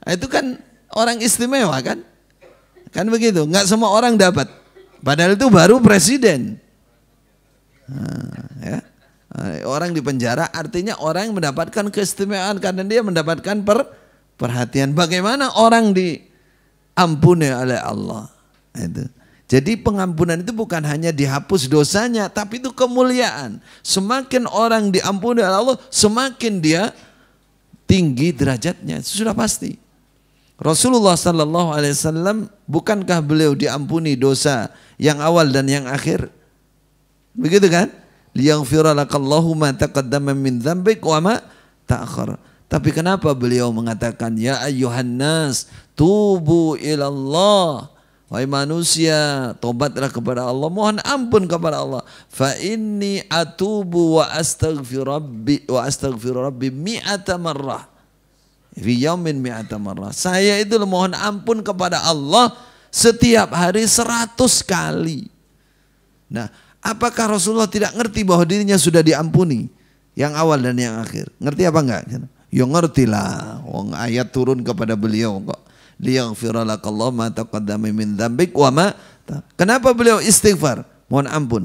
Nah, itu kan orang istimewa kan? Kan begitu, nggak semua orang dapat. Padahal itu baru presiden. Ya. Orang di penjara artinya orang yang mendapatkan keistimewaan karena dia mendapatkan perhatian. Bagaimana orang diampuni oleh Allah? Itu. Jadi pengampunan itu bukan hanya dihapus dosanya, tapi itu kemuliaan. Semakin orang diampuni oleh Allah, semakin dia tinggi derajatnya. Sudah pasti. Rasulullah sallallahu alaihi wasallam, bukankah beliau diampuni dosa yang awal dan yang akhir? Begitu kan? Liyaghfira lakallahu ma taqaddama min dzambik wa ma ta'akhkhar. Tapi kenapa beliau mengatakan ya ayyuhan nas tubu ilallah? Wahai manusia, tobatlah kepada Allah, mohon ampun kepada Allah. Fa inni atubu wa astaghfiru rabbi mi'ata marrah. Fi yaumin mi'ata marrah. Saya itu mohon ampun kepada Allah setiap hari 100 kali. Nah, apakah Rasulullah tidak ngerti bahwa dirinya sudah diampuni yang awal dan yang akhir? Ngerti apa enggak? Ya ngertilah. Wong ayat turun kepada beliau kok. Liyaghfira lakallahu ma taqaddama min dzambik wa ma. Kenapa beliau istighfar? Mohon ampun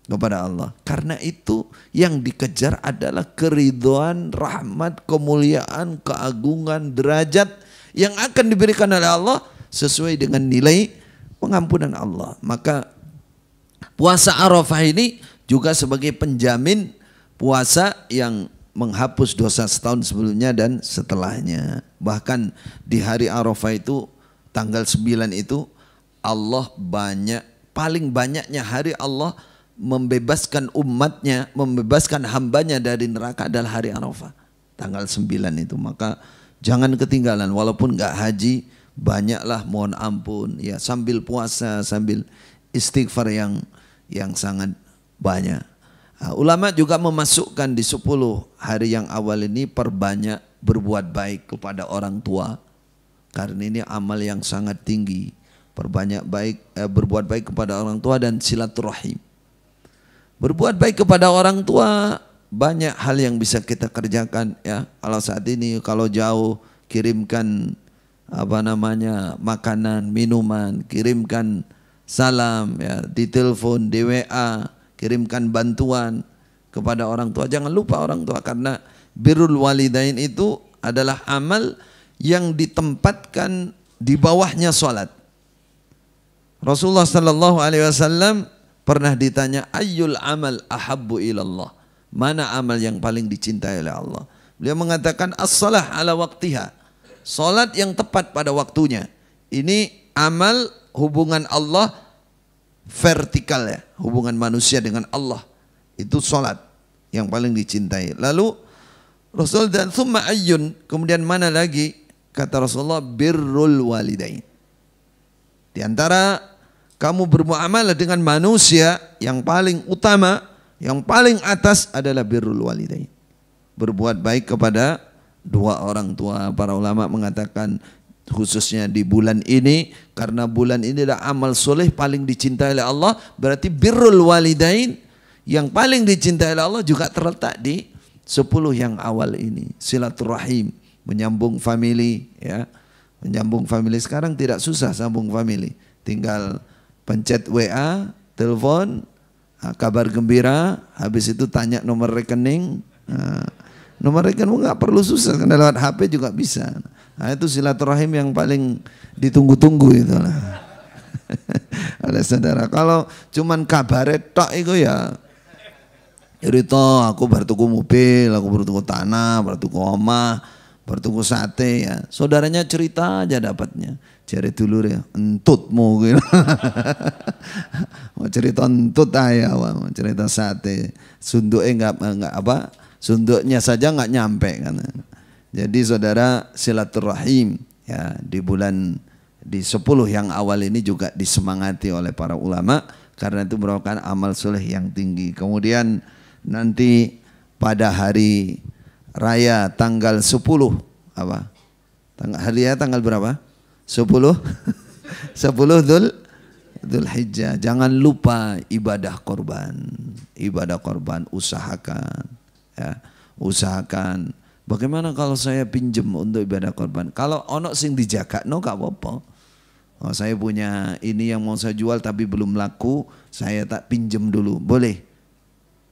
kepada Allah. Karena itu yang dikejar adalah keridhaan, rahmat, kemuliaan, keagungan, derajat yang akan diberikan oleh Allah sesuai dengan nilai pengampunan Allah. Maka puasa Arafah ini juga sebagai penjamin puasa yang menghapus dosa setahun sebelumnya dan setelahnya. Bahkan di hari Arafah itu tanggal 9 itu Allah paling banyaknya hari Allah membebaskan umatnya, membebaskan hambanya dari neraka adalah hari Arafah. Tanggal 9 itu. Maka jangan ketinggalan, walaupun gak haji, banyaklah mohon ampun ya, sambil puasa, sambil istighfar yang sangat banyak. Ulama juga memasukkan di 10 hari yang awal ini perbanyak berbuat baik kepada orang tua. Karena ini amal yang sangat tinggi. Perbanyak berbuat baik kepada orang tua dan silaturahim. Berbuat baik kepada orang tua banyak hal yang bisa kita kerjakan ya. Kalau saat ini kalau jauh kirimkan makanan, minuman, kirimkan salam ya, di telepon, di WA, kirimkan bantuan kepada orang tua. Jangan lupa orang tua, karena birrul walidain itu adalah amal yang ditempatkan di bawahnya sholat. Rasulullah sallallahu alaihi wasallam pernah ditanya, ayyul amal ahabbu ilallah? Mana amal yang paling dicintai oleh Allah? Beliau mengatakan as-salah ala waqtiha. Salat yang tepat pada waktunya. Ini amal hubungan Allah vertikal ya, hubungan manusia dengan Allah. Itu salat yang paling dicintai. Lalu Rasul dan thumma ayyun, kemudian mana lagi? Kata Rasulullah, birrul walidain. Di antara kamu bermuamalah dengan manusia, yang paling utama, yang paling atas adalah birrul walidain. berbuat baik kepada dua orang tua. Para ulama mengatakan khususnya di bulan ini, karena bulan ini adalah amal soleh paling dicintai oleh Allah, berarti birrul walidain yang paling dicintai oleh Allah juga terletak di 10 yang awal ini. Silaturahim, menyambung family, ya, menyambung family. Sekarang tidak susah sambung family, tinggal pencet WA, telepon, kabar gembira, habis itu tanya nomor rekening. Nomor rekening nggak perlu susah, karena lewat HP juga bisa. Nah, itu silaturahim yang paling ditunggu-tunggu itu lah. Oleh saudara, kalau cuman kabaret tok itu ya, cerita aku baru tuku mobil, aku baru tuku tanah, baru tuku omah, baru tuku sate ya. Saudaranya cerita aja dapatnya. Cari dulur ya, entutmu gitu. Mau cerita entut aja, mau cerita sate. Sunduknya enggak apa? Sunduknya saja enggak nyampe kan. Jadi saudara, silaturahim ya di 10 yang awal ini juga disemangati oleh para ulama karena itu merupakan amal soleh yang tinggi. Kemudian nanti pada hari raya tanggal 10 apa? Hari raya tanggal berapa? 10 Dzulhijjah. Jangan lupa ibadah korban. Ibadah korban usahakan ya. Usahakan. Bagaimana kalau saya pinjem untuk ibadah korban? Kalau ono sing dijaga no gak apa-apa. Oh, saya punya ini yang mau saya jual tapi belum laku, saya tak pinjem dulu. Boleh.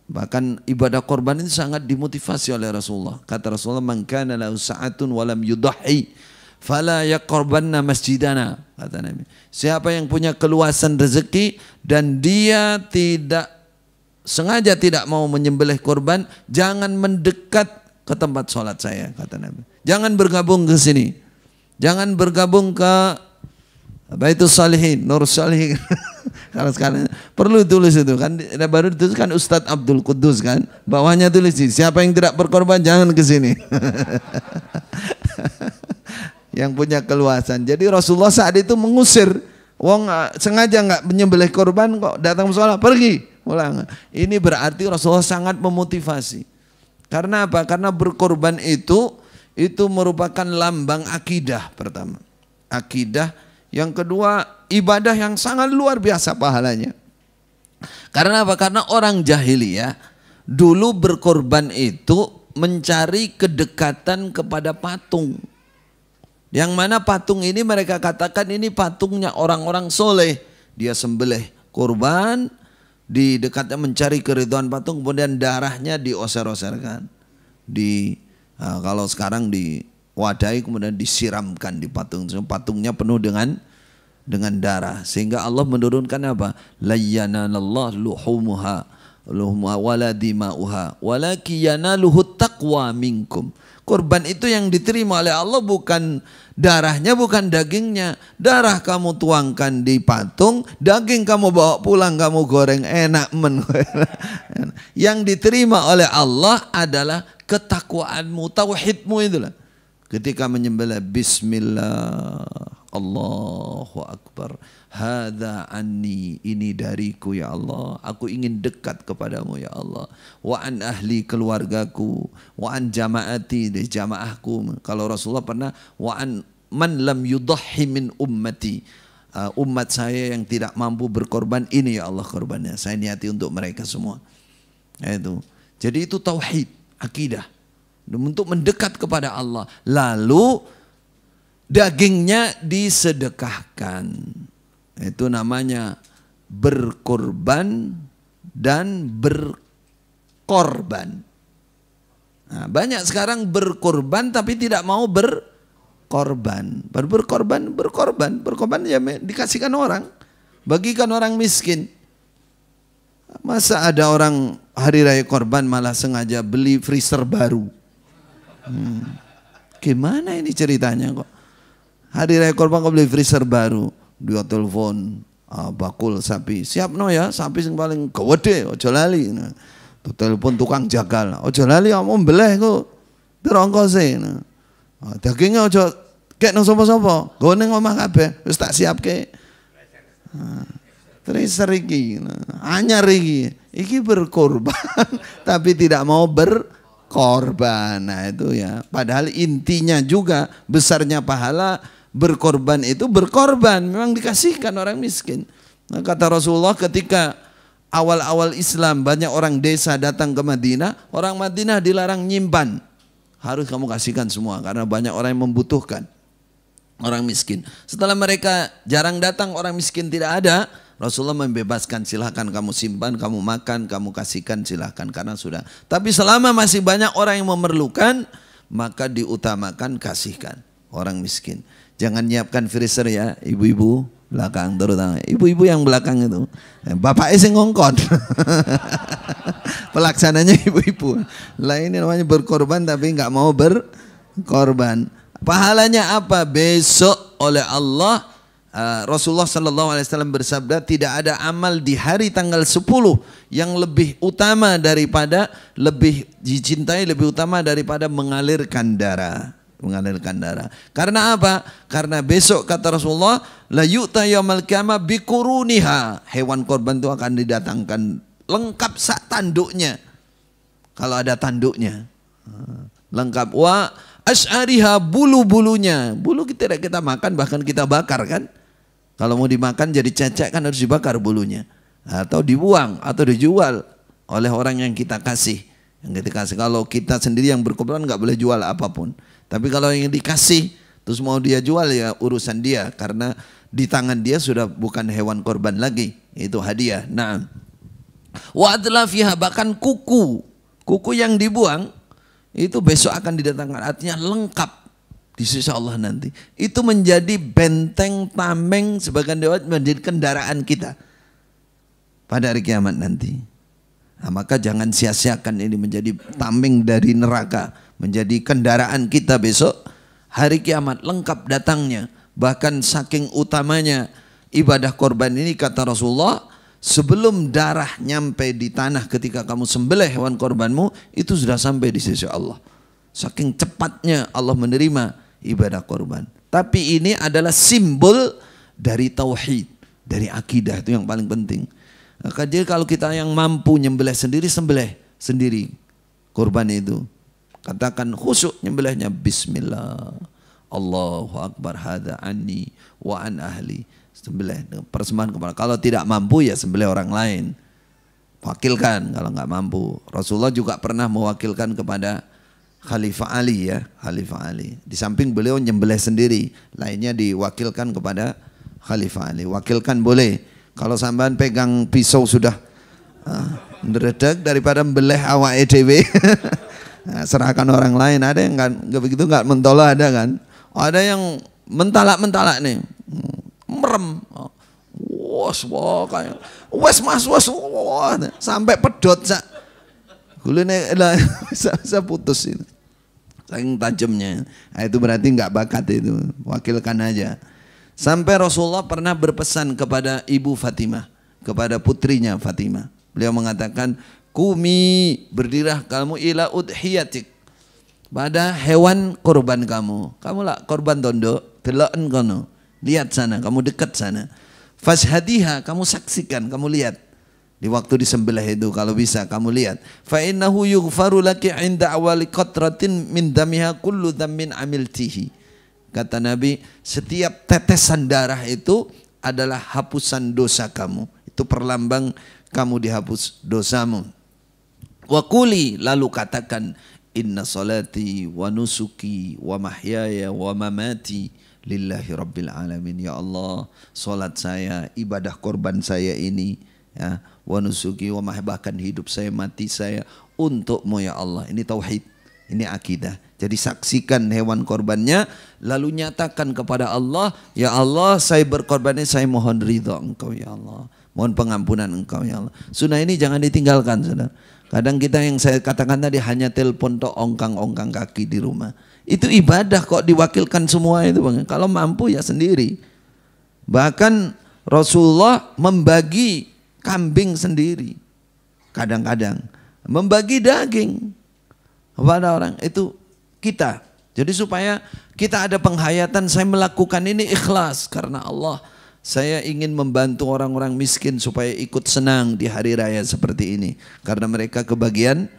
Bahkan ibadah korban ini sangat dimotivasi oleh Rasulullah. Kata Rasulullah, "Man kana lahu sa'atun wa lam yudhi fala yaqrabanna masjidana." Kata Nabi. Siapa yang punya keluasan rezeki dan dia tidak sengaja tidak mau menyembelih korban, jangan mendekat ke tempat sholat saya, kata Nabi. Jangan bergabung ke sini. Jangan bergabung ke Baitul Salihin, Nur Salihin. Kalau sekarang perlu tulis itu kan, baru ditulis kan Ustadz Abdul Qudus kan, bawahnya tulis siapa yang tidak berkorban jangan ke sini. Yang punya keluasan. Jadi Rasulullah saat itu mengusir, wong sengaja nggak menyembelih korban kok datang sholat, pergi pulang. Ini berarti Rasulullah sangat memotivasi. Karena apa? Karena berkorban itu merupakan lambang akidah pertama. Akidah. Yang kedua, ibadah yang sangat luar biasa pahalanya. Karena apa? Karena orang jahiliyah dulu berkorban itu mencari kedekatan kepada patung. Yang mana patung ini mereka katakan ini patungnya orang-orang soleh. Dia sembelih korban, di dekatnya mencari keridhaan patung, kemudian darahnya dioser-oserkan. Kalau sekarang diwadahi kemudian disiramkan di patung. Patungnya penuh dengan darah. Sehingga Allah menurunkan apa? La yanallahu luhumuha wala dima'uha walakin yanaluhu taqwa minkum. Kurban itu yang diterima oleh Allah bukan darahnya, bukan dagingnya. Darah kamu tuangkan di patung, daging kamu bawa pulang, kamu goreng enak men. Yang diterima oleh Allah adalah ketakwaanmu, tauhidmu itulah. Ketika menyembelih bismillah, Allahu Akbar, hadza anni, ini dariku ya Allah, aku ingin dekat kepadamu ya Allah, wa an ahli, keluargaku, wa an jamaati, di jamaahku. Kalau Rasulullah pernah wa an man lam yudhi min ummati, umat saya yang tidak mampu berkorban, ini ya Allah korbannya, saya niati untuk mereka semua. Itu. Jadi itu tauhid, akidah, untuk mendekat kepada Allah. Lalu dagingnya disedekahkan. Itu namanya berkorban dan berkorban. Nah, banyak sekarang berkorban tapi tidak mau berkorban. Berkorban ya dikasihkan orang, bagikan orang miskin. Masa ada orang hari raya korban malah sengaja beli freezer baru? Gimana ini ceritanya kok? Hari raya korban kau beli freezer baru, dia telepon bakul sapi, siap no ya, sapi yang paling gede, ojo lali. Nah, telepon tukang jagal, ojo lali, mau beleh kok, terongkos sih. Nah, dagingnya ojo kayak nong sopo-sopo, gue neng omah kabeh, wis tak siap ke. Freezer iki, anyar iki berkorban, tapi tidak mau berkorban. korban. Nah itu ya, padahal intinya juga besarnya pahala berkorban itu berkorban, memang dikasihkan orang miskin. Nah, kata Rasulullah ketika awal-awal Islam banyak orang desa datang ke Madinah, orang Madinah dilarang nyimpan, harus kamu kasihkan semua karena banyak orang yang membutuhkan, orang miskin. Setelah mereka jarang datang, orang miskin tidak ada, Rasulullah membebaskan, silahkan kamu simpan, kamu makan, kamu kasihkan, silahkan karena sudah. Tapi selama masih banyak orang yang memerlukan, maka diutamakan kasihkan orang miskin. Jangan nyiapkan freezer ya, ibu-ibu belakang, terutama ibu-ibu yang belakang itu. Bapaknya sih ngongkon. Pelaksananya ibu-ibu. Lah ini namanya berkorban tapi nggak mau berkorban. Pahalanya apa? Besok oleh Allah, Rasulullah Sallallahu Alaihi Wasallam bersabda, tidak ada amal di hari tanggal 10 yang lebih utama daripada, lebih dicintai, lebih utama daripada mengalirkan darah. Mengalirkan darah. Karena apa? Karena besok kata Rasulullah, la yu'ta yaumal qiyamah biquruniha. Hewan korban itu akan didatangkan lengkap sak tanduknya. Kalau ada tanduknya. Lengkap. Wa asy'ariha, bulu-bulunya. Bulu tidak kita makan, bahkan kita bakar kan? Kalau mau dimakan jadi cecek kan harus dibakar bulunya. Atau dibuang atau dijual oleh orang yang kita kasih. Yang kita kasih. Kalau kita sendiri yang berkorban nggak boleh jual apapun. Tapi kalau yang dikasih terus mau dia jual ya urusan dia, karena di tangan dia sudah bukan hewan korban lagi, itu hadiah. Nah, wa adla fiha, bahkan kuku yang dibuang itu besok akan didatangkan, artinya lengkap di sisi Allah nanti. Itu menjadi benteng, tameng, sebagian dewa menjadi kendaraan kita pada hari kiamat nanti. Nah, maka jangan sia-siakan ini menjadi tameng dari neraka, menjadi kendaraan kita besok hari kiamat, lengkap datangnya. Bahkan saking utamanya ibadah korban ini, kata Rasulullah, sebelum darah nyampe di tanah ketika kamu sembelih hewan korbanmu, itu sudah sampai di sisi Allah. Saking cepatnya Allah menerima ibadah korban. Tapi ini adalah simbol dari tauhid, dari akidah, itu yang paling penting. Jadi kalau kita yang mampu nyembelih sendiri, sembelih sendiri korban itu. Katakan khusyuk nyembelihnya, bismillah, Allahu Akbar, hadza anni wa an ahli. Sembelih persembahan kepada. Kalau tidak mampu ya sembelih orang lain. Wakilkan kalau nggak mampu. Rasulullah juga pernah mewakilkan kepada Khalifah Ali ya, Khalifah Ali. Di samping beliau nyembelih sendiri, lainnya diwakilkan kepada Khalifah Ali. Wakilkan boleh. Kalau sampean pegang pisau sudah ngeredek daripada membeleh awake dhewe. Nah, serahkan orang lain. Ada yang nggak begitu, nggak mentolak, ada kan? Ada yang mentalak nih, merem, kayak mas sampai pedot sak, gulune bisa putus itu, saking tajamnya. Nah, itu berarti nggak bakat itu, wakilkan aja. Sampai Rasulullah pernah berpesan kepada ibu Fatimah, kepada putrinya Fatimah. Beliau mengatakan, kumi, berdirilah kamu ila udhiyatik, pada hewan korban kamu. Kamu lah korban tondo, deloken kono, lihat sana, kamu dekat sana. Fashhadiha, kamu saksikan, kamu lihat. Di waktu disembelih itu kalau bisa kamu lihat. Fa innahu yughfaru laki 'inda awali qatratin min damiha kullu dhammin amiltihi. Kata Nabi, setiap tetesan darah itu adalah hapusan dosa kamu. Itu perlambang kamu dihapus dosamu. Wa quli, lalu katakan, inna salati wa nusuki wa mahyaya wa mamati lillahi rabbil alamin. Ya Allah, salat saya, ibadah korban saya ini, ya, wa nusuki wa bahkan hidup saya, mati saya untukmu ya Allah. Ini tauhid, ini akidah. Jadi saksikan hewan korbannya, lalu nyatakan kepada Allah, ya Allah, saya berkorban ini, saya mohon ridha Engkau ya Allah, mohon pengampunan Engkau ya Allah. Sunnah ini jangan ditinggalkan, saudara. Kadang kita yang saya katakan tadi hanya telepon tok ongkang-ongkang kaki di rumah. Itu ibadah kok diwakilkan semua itu, Bang. Kalau mampu ya sendiri. Bahkan Rasulullah membagi kambing sendiri. Kadang-kadang membagi daging kepada orang itu kita. Jadi supaya kita ada penghayatan, saya melakukan ini ikhlas karena Allah. Saya ingin membantu orang-orang miskin supaya ikut senang di hari raya seperti ini, karena mereka kebagian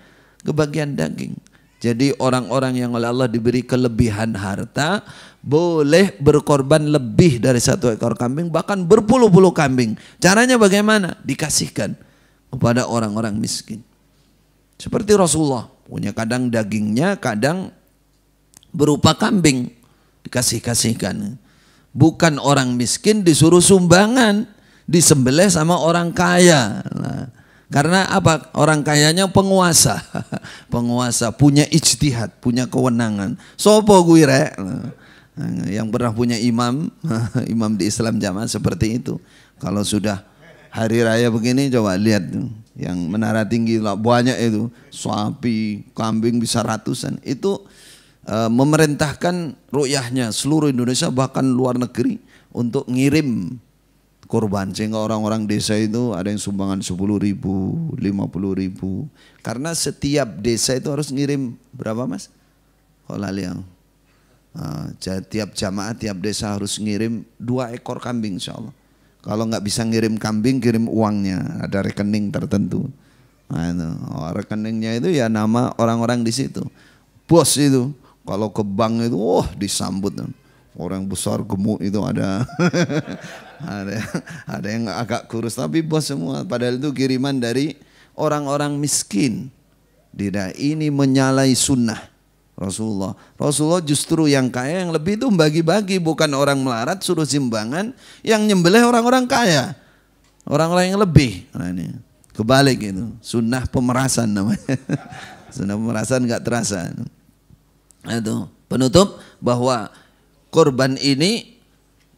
daging. Jadi orang-orang yang oleh Allah diberi kelebihan harta boleh berkorban lebih dari 1 ekor kambing, bahkan berpuluh-puluh kambing. Caranya bagaimana? Dikasihkan kepada orang-orang miskin. Seperti Rasulullah punya kadang dagingnya, kadang berupa kambing, dikasih-kasihkan. Bukan orang miskin disuruh sumbangan, disembelih sama orang kaya. Nah, karena apa? Orang kayanya penguasa. Penguasa punya ijtihad, punya kewenangan. Sopo gue rek? Yang pernah punya imam, imam di Islam jamaah seperti itu. Kalau sudah hari raya begini, coba lihat tuh, yang menara tinggi lah banyak itu, sapi, kambing bisa ratusan. Itu memerintahkan ru'yahnya seluruh Indonesia bahkan luar negeri untuk ngirim korban, sehingga orang-orang desa itu ada yang sumbangan 10.000, 50.000, karena setiap desa itu harus ngirim berapa mas? Yang tiap jamaah, tiap desa harus ngirim 2 ekor kambing insya Allah. Kalau nggak bisa ngirim kambing, kirim uangnya, ada rekening tertentu. Nah, itu. Rekeningnya itu ya nama orang-orang di situ. Bos itu, kalau ke bank itu, disambut. Orang besar gemuk itu ada. ada yang agak kurus tapi bos semua. Padahal itu kiriman dari orang-orang miskin. Tidak, ini menyalahi sunnah Rasulullah. Rasulullah justru yang kaya yang lebih itu bagi-bagi, bukan orang melarat suruh simbangan, yang nyembelih orang-orang kaya, orang-orang yang lebih. Nah, ini kebalik itu, sunnah pemerasan namanya. Sunnah pemerasan nggak terasa. Itu penutup bahwa korban ini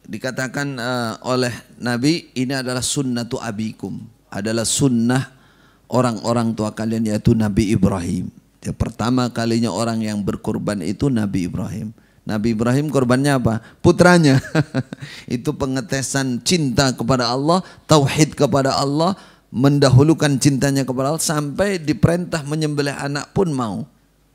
dikatakan oleh Nabi, ini adalah sunnatu abikum, adalah sunnah orang-orang tua kalian, yaitu Nabi Ibrahim. Ya, pertama kalinya orang yang berkorban itu Nabi Ibrahim. Nabi Ibrahim korbannya apa? Putranya. Itu pengetesan cinta kepada Allah, tauhid kepada Allah, mendahulukan cintanya kepada Allah, sampai diperintah menyembelih anak pun mau.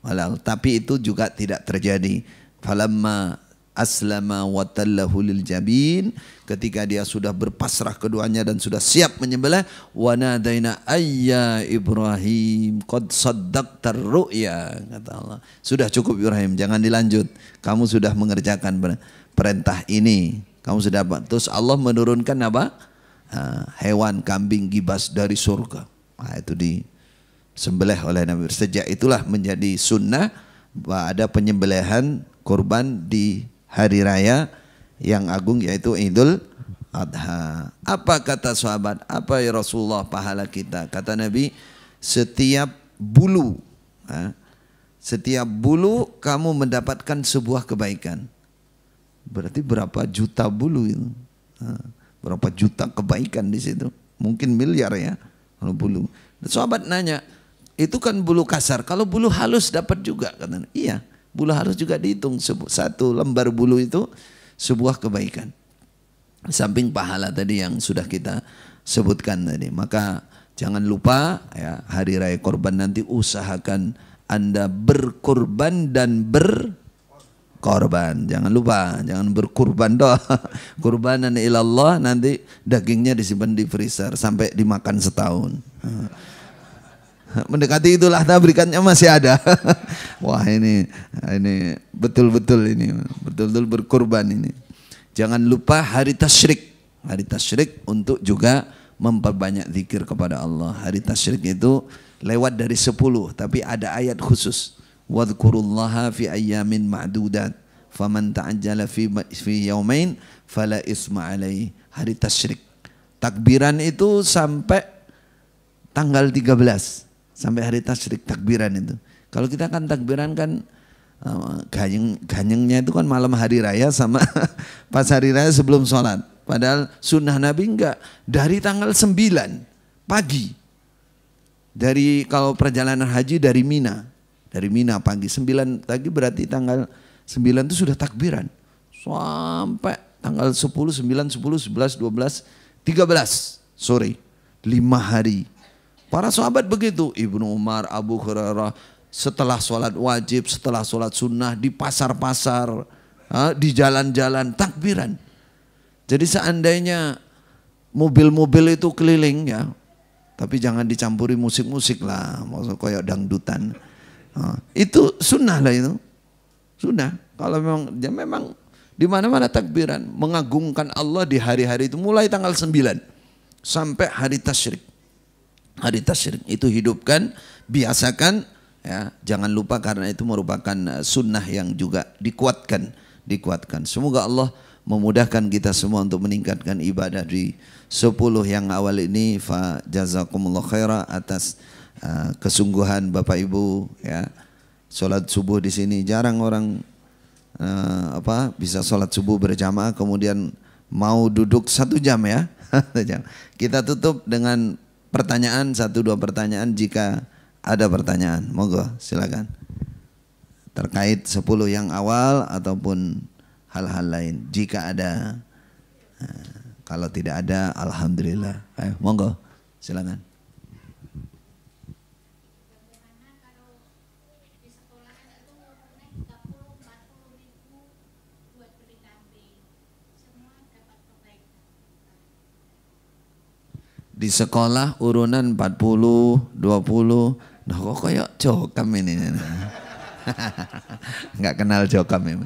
Walau, tapi itu juga tidak terjadi. Falamma aslama wa tallahu lil jabin, ketika dia sudah berpasrah keduanya dan sudah siap menyembelih, wa nadaina ayya Ibrahim qad saddaqtar ru'ya, kata Allah. Sudah cukup Ibrahim, jangan dilanjut. Kamu sudah mengerjakan perintah ini. Kamu sudah apa? Terus Allah menurunkan apa? Hewan kambing gibas dari surga. Nah, itu disembelih oleh Nabi. Sejak itulah menjadi sunnah bahwa ada penyembelihan kurban di hari raya yang agung, yaitu Idul Adha. Apa kata sahabat? Apa ya Rasulullah pahala kita? Kata Nabi, setiap bulu kamu mendapatkan sebuah kebaikan. Berarti berapa juta bulu itu? Berapa juta kebaikan di situ? Mungkin miliar ya kalau bulu. Sahabat nanya, itu kan bulu kasar, kalau bulu halus dapat juga? Kata, iya. Bulu halus juga dihitung, satu lembar bulu itu sebuah kebaikan. Samping pahala tadi yang sudah kita sebutkan tadi. Maka jangan lupa ya, hari raya korban nanti usahakan Anda berkorban dan berkorban. Jangan lupa, jangan berkurban doa. Kurbanan ilallah, nanti dagingnya disimpan di freezer sampai dimakan setahun. Mendekati Idul Adha berikannya masih ada. Wah, ini betul-betul berkurban ini. Jangan lupa hari tasyrik. Hari tasyrik untuk juga memperbanyak zikir kepada Allah. Hari tasyrik itu lewat dari 10, tapi ada ayat khusus. Wadhkurullaha fi ayyamin ma'dudat. Faman ta'ajjala fi yaumain fala isma alaihi. Hari tasyrik. Takbiran itu sampai tanggal 13. Sampai hari tasyrik takbiran itu. Kalau kita kan takbiran kan ganyengnya itu kan malam hari raya sama pas hari raya sebelum sholat. Padahal sunnah Nabi enggak. Dari tanggal 9 pagi. Dari kalau perjalanan haji dari Mina. Dari Mina pagi. 9 pagi berarti tanggal 9 itu sudah takbiran. Sampai tanggal 10, 9, 10, 11, 12, 13 sore. 5 hari. Para sahabat begitu, Ibnu Umar, Abu Hurairah, setelah sholat wajib, setelah sholat sunnah, di pasar-pasar, di jalan-jalan, takbiran. Jadi seandainya mobil-mobil itu keliling ya, tapi jangan dicampuri musik-musik lah, maksudnya kayak dangdutan. Itu sunnah lah itu. Sunnah. Kalau memang dia memang di mana-mana takbiran mengagungkan Allah di hari-hari itu mulai tanggal 9 sampai hari tasyrik. Hari tasyrik itu hidupkan, biasakan ya, jangan lupa karena itu merupakan sunnah yang juga dikuatkan. Semoga Allah memudahkan kita semua untuk meningkatkan ibadah di 10 yang awal ini. Fa jazakumullah khaira atas kesungguhan Bapak Ibu ya. Salat subuh di sini jarang orang bisa sholat subuh berjamaah kemudian mau duduk 1 jam ya. Kita tutup dengan pertanyaan 1-2 pertanyaan jika ada pertanyaan. Monggo silakan. Terkait 10 yang awal ataupun hal-hal lain. Jika ada, kalau tidak ada alhamdulillah. Monggo silakan. Di sekolah urunan 40, 20. Nah kok kayak jokam ini. Nggak kenal jokam ini.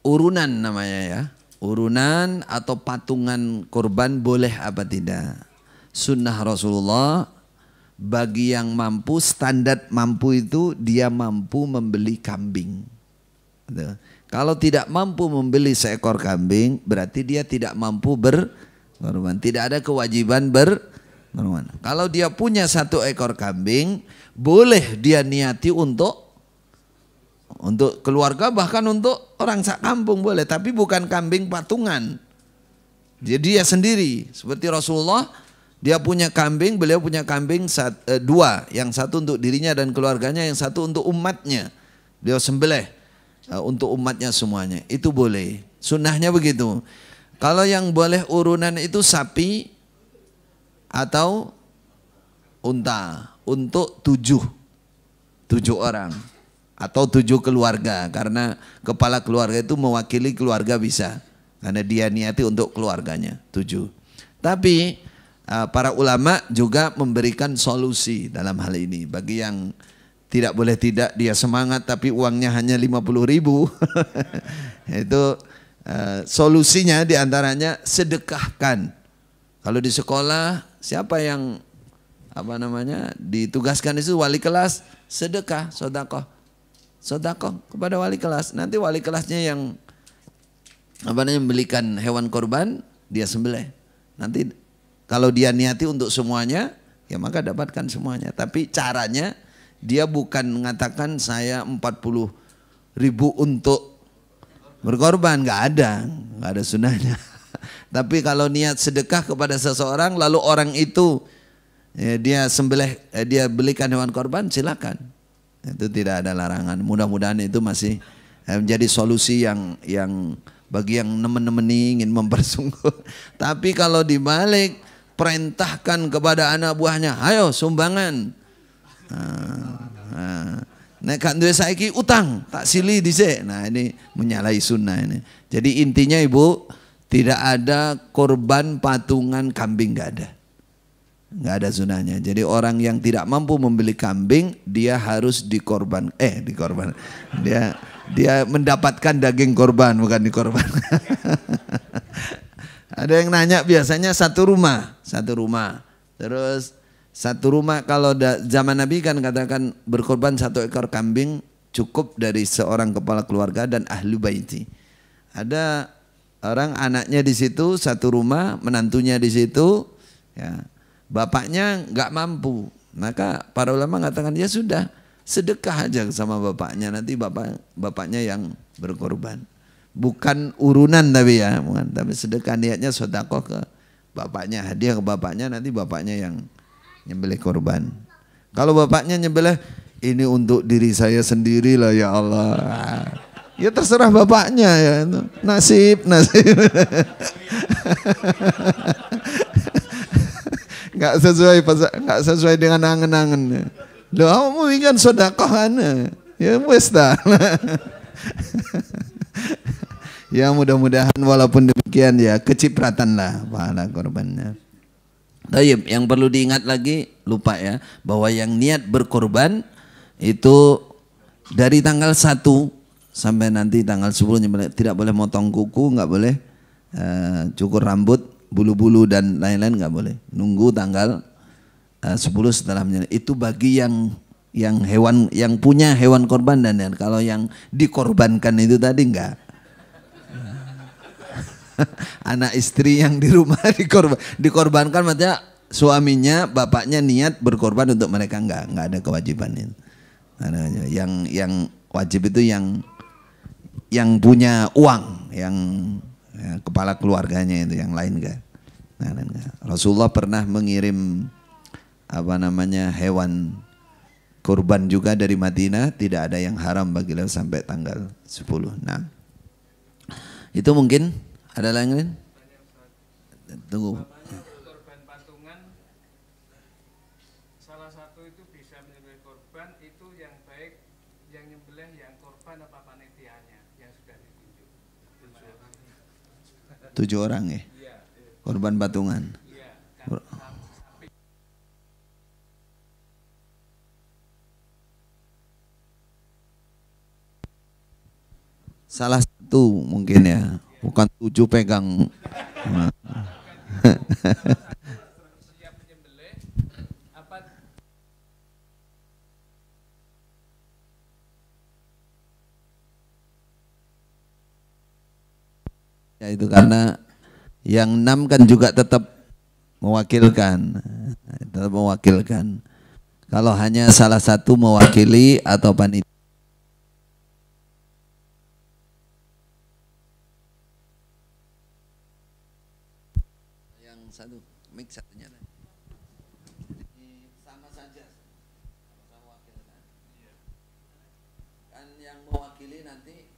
Urunan namanya ya. Urunan atau patungan kurban boleh apa tidak. Sunnah Rasulullah bagi yang mampu, standar mampu itu dia mampu membeli kambing. Kalau tidak mampu membeli seekor kambing berarti dia tidak mampu berkorban. Tidak ada kewajiban berkorban. Kalau dia punya 1 ekor kambing, boleh dia niati untuk keluarga, bahkan untuk orang sak kampung boleh, tapi bukan kambing patungan. Jadi dia sendiri. Seperti Rasulullah, dia punya kambing, beliau punya kambing 2, yang 1 untuk dirinya dan keluarganya, yang 1 untuk umatnya. Beliau sembelih untuk umatnya semuanya. Itu boleh. Sunnahnya begitu. Kalau yang boleh urunan itu sapi atau unta untuk 7 orang atau 7 keluarga, karena kepala keluarga itu mewakili keluarga bisa, karena dia niati untuk keluarganya 7. Tapi para ulama juga memberikan solusi dalam hal ini. Bagi yang tidak boleh tidak, dia semangat tapi uangnya hanya 50.000 itu solusinya diantaranya sedekahkan. Kalau di sekolah siapa yang ditugaskan itu wali kelas, sedekah, sodakoh kepada wali kelas. Nanti wali kelasnya yang membelikan hewan korban, dia sembelih. Nanti kalau dia niati untuk semuanya, ya maka dapatkan semuanya. Tapi caranya dia bukan mengatakan saya 40.000 untuk berkorban, nggak ada sunnahnya. Tapi kalau niat sedekah kepada seseorang, lalu orang itu dia sembelih, dia belikan hewan korban, silakan. Itu tidak ada larangan. Mudah-mudahan itu masih menjadi solusi yang bagi yang nemen-nemeni ingin mempersungguh. Tapi kalau dibalik, perintahkan kepada anak buahnya, ayo sumbangan. Nek kan duwe saiki utang, tak sili dhisik. Nah, ini menyalahi sunnah ini. Jadi intinya Ibu, tidak ada korban patungan kambing, nggak ada sunnahnya. Jadi orang yang tidak mampu membeli kambing, dia harus dikorban. Dia mendapatkan daging korban, bukan dikorban. Ada yang nanya biasanya satu rumah. Terus satu rumah, kalau zaman Nabi kan katakan berkorban 1 ekor kambing cukup dari seorang kepala keluarga dan ahli baiti. Ada orang anaknya di situ satu rumah, menantunya di situ, ya, bapaknya nggak mampu. Maka para ulama mengatakan ya sudah, sedekah aja sama bapaknya, nanti bapaknya yang berkorban. Bukan urunan tapi ya, bukan, tapi sedekah, niatnya sedekah ke bapaknya, hadiah ke bapaknya, nanti bapaknya yang nyembelih korban. Kalau bapaknya nyembelih, ini untuk diri saya sendiri lah ya Allah. Ya terserah bapaknya ya. Nasib. Nggak sesuai dengan angen-angen. Loh, kamu ingin sedekahkan. Ya wes dah. Ya mudah-mudahan walaupun demikian ya kecipratan lah pahala korbannya. Taib, yang perlu diingat lagi, lupa ya, bahwa yang niat berkorban itu dari tanggal 1 sampai nanti tanggal 10 tidak boleh motong kuku, nggak boleh cukur rambut, bulu-bulu dan lain-lain nggak boleh. Nunggu tanggal 10 setelah menyembelih. Itu bagi yang hewan, yang punya hewan korban dan kalau yang dikorbankan itu tadi enggak. Anak istri yang di rumah dikorbankan, maksudnya suaminya, bapaknya niat berkorban untuk mereka, enggak ada kewajiban itu. Yang wajib itu yang punya uang, yang kepala keluarganya itu, yang lain enggak. Rasulullah pernah mengirim hewan kurban juga dari Madinah, tidak ada yang haram bagi beliau sampai tanggal 10. Nah, itu mungkin ada lain? Tunggu. Korban patungan, salah satu itu bisa menyembelih korban, itu yang baik yang nyembelih yang korban apa panitianya yang sudah ditunjuk? 7 orang ya? Iya. Korban patungan. Iya. Salah satu mungkin ya, bukan 7 pegang. Siap menyembelih apa? Ya itu karena yang 6 kan juga tetap mewakilkan. Kalau hanya salah satu mewakili atau panitia. Yang satu, mic satunya. Sama saja. Sama wakilkan. Kan yang mewakili nanti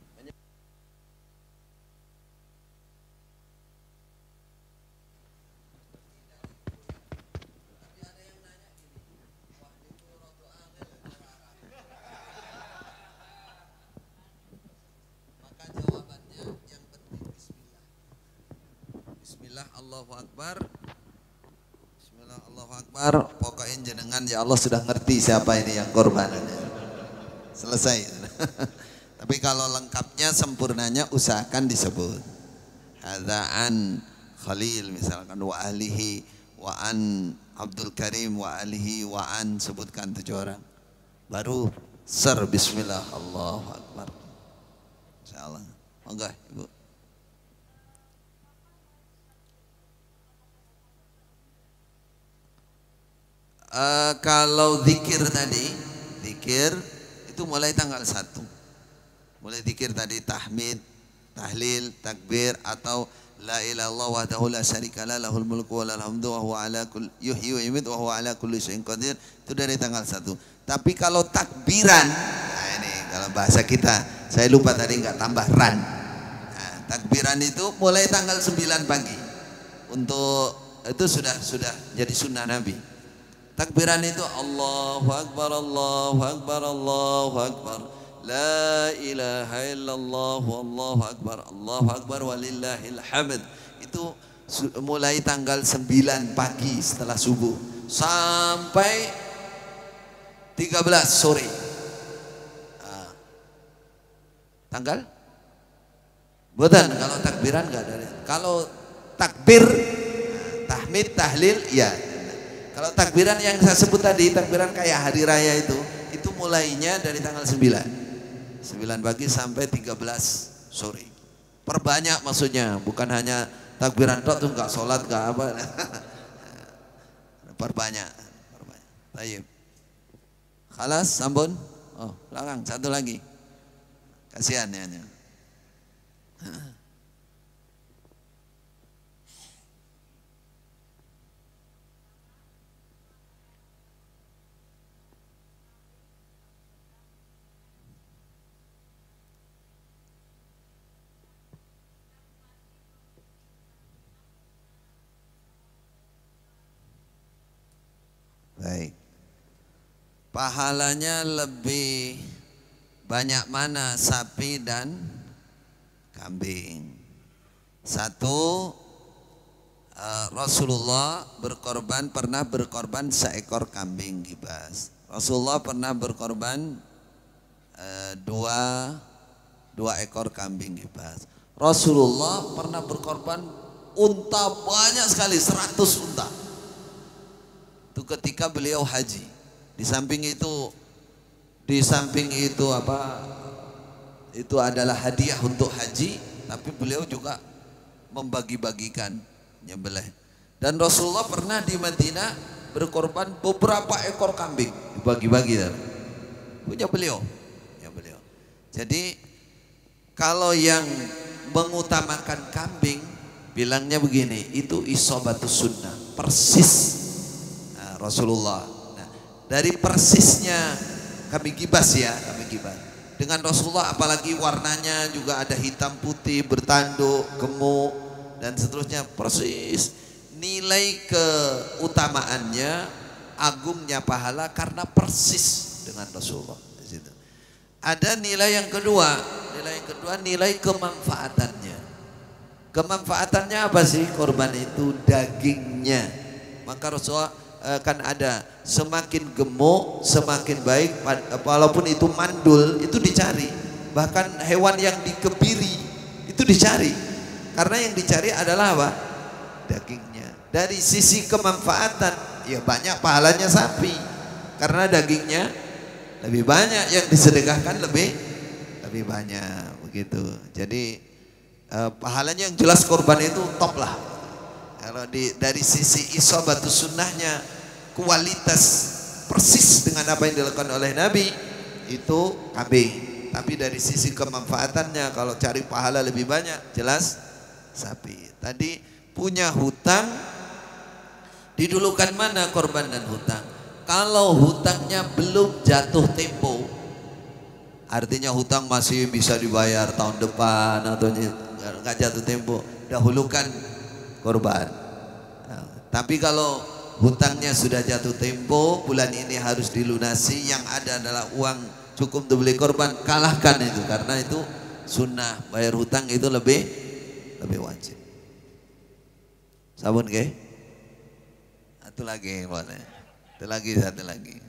Bismillah, Allahu Akbar. Bismillah, Allahu Akbar. Pokoknya jenengan ya Allah sudah ngerti siapa ini yang korban. Selesai. Tapi kalau lengkapnya, sempurnanya usahakan disebut hadza'an Khalil misalkan, wa alihi, wa an Abdul Karim, wa alihi, wa an, sebutkan 7 orang. Baru ser bismillah, Allahu Akbar. Insyaallah. Monggo Ibu. Kalau zikir tadi, zikir itu mulai tanggal 1. Mulai zikir tadi tahmid, tahlil, takbir, atau la ilaha illallah wahdahu la syarikalah lahul mulku wa lahul hamdu wa huwa ala kulli yuhyi wa yumiitu wa huwa ala kulli syai'in qadir, itu dari tanggal 1. Tapi kalau takbiran, nah ini kalau bahasa kita, saya lupa tadi enggak tambah ran. Nah, takbiran itu mulai tanggal 9 pagi. Untuk itu sudah jadi sunnah Nabi. Takbiran itu Allahu Akbar, Allahu Akbar, Allahu Akbar, la ilaha illallah, Allahu Akbar, Allahu Akbar walillahil hamd. Itu mulai tanggal 9 pagi setelah subuh sampai 13 sore. Tanggal? Bukan, kalau takbiran enggak ada. Kalau takbir, tahmid, tahlil, ya. Kalau takbiran yang saya sebut tadi, takbiran kayak hari raya itu mulainya dari tanggal 9 pagi sampai 13 sore. Perbanyak maksudnya, bukan hanya takbiran tok tuh enggak sholat enggak apa. Perbanyak. Baik. Khalas, sampun. Oh, belakang satu lagi. Kasihan ya. Baik. Pahalanya lebih banyak mana, sapi dan kambing? Satu, Rasulullah pernah berkorban seekor kambing kibas. Rasulullah pernah berkorban dua ekor kambing kibas. Rasulullah pernah berkorban unta banyak sekali, 100 unta. Itu ketika beliau haji. Di samping itu apa? Itu adalah hadiah untuk haji, tapi beliau juga membagi-bagikan nyembelih. Dan Rasulullah pernah di Madinah berkorban beberapa ekor kambing, dibagi-bagi punya beliau. Jadi kalau yang mengutamakan kambing bilangnya begini, itu isobatus sunnah, persis Rasulullah. Nah, dari persisnya kami gibas dengan Rasulullah, apalagi warnanya juga ada hitam putih, bertanduk, gemuk dan seterusnya, persis. Nilai keutamaannya, agungnya pahala karena persis dengan Rasulullah. Di situ. Ada nilai yang kedua, nilai kemanfaatannya. Kemanfaatannya apa sih korban itu? Dagingnya. Maka Rasulullah kan ada, semakin gemuk semakin baik, walaupun itu mandul itu dicari. Bahkan hewan yang dikebiri itu dicari, karena yang dicari adalah apa? Dagingnya. Dari sisi kemanfaatan, ya banyak pahalanya sapi, karena dagingnya lebih banyak, yang disedekahkan lebih banyak begitu. Jadi pahalanya yang jelas korban itu top lah. Kalau dari sisi isobatus sunnahnya, kualitas persis dengan apa yang dilakukan oleh Nabi, itu kambing. Tapi dari sisi kemanfaatannya, kalau cari pahala lebih banyak, jelas sapi. Tadi punya hutang, didulukan mana korban dan hutang? Kalau hutangnya belum jatuh tempo, artinya hutang masih bisa dibayar tahun depan atau nggak jatuh tempo, dahulukan korban. Nah, tapi kalau hutangnya sudah jatuh tempo, bulan ini harus dilunasi, yang ada adalah uang cukup untuk beli korban, kalahkan itu, karena itu sunnah. Bayar hutang itu lebih wajib. Sabun ke? Satu lagi boleh. Satu lagi.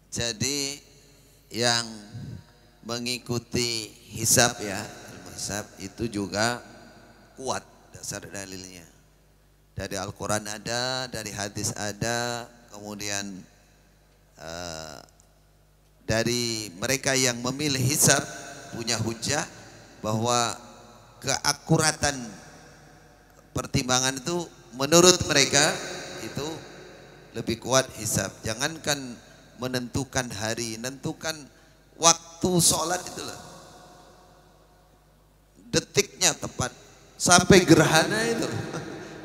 Jadi yang mengikuti hisab ya, ilmu hisab itu juga kuat dasar dalilnya. Dari Al-Quran ada, dari hadis ada, kemudian dari mereka yang memilih hisab punya hujah bahwa keakuratan pertimbangan itu menurut mereka itu lebih kuat hisab. Jangankan menentukan hari, menentukan waktu sholat itulah, detiknya tepat, sampai gerhana itu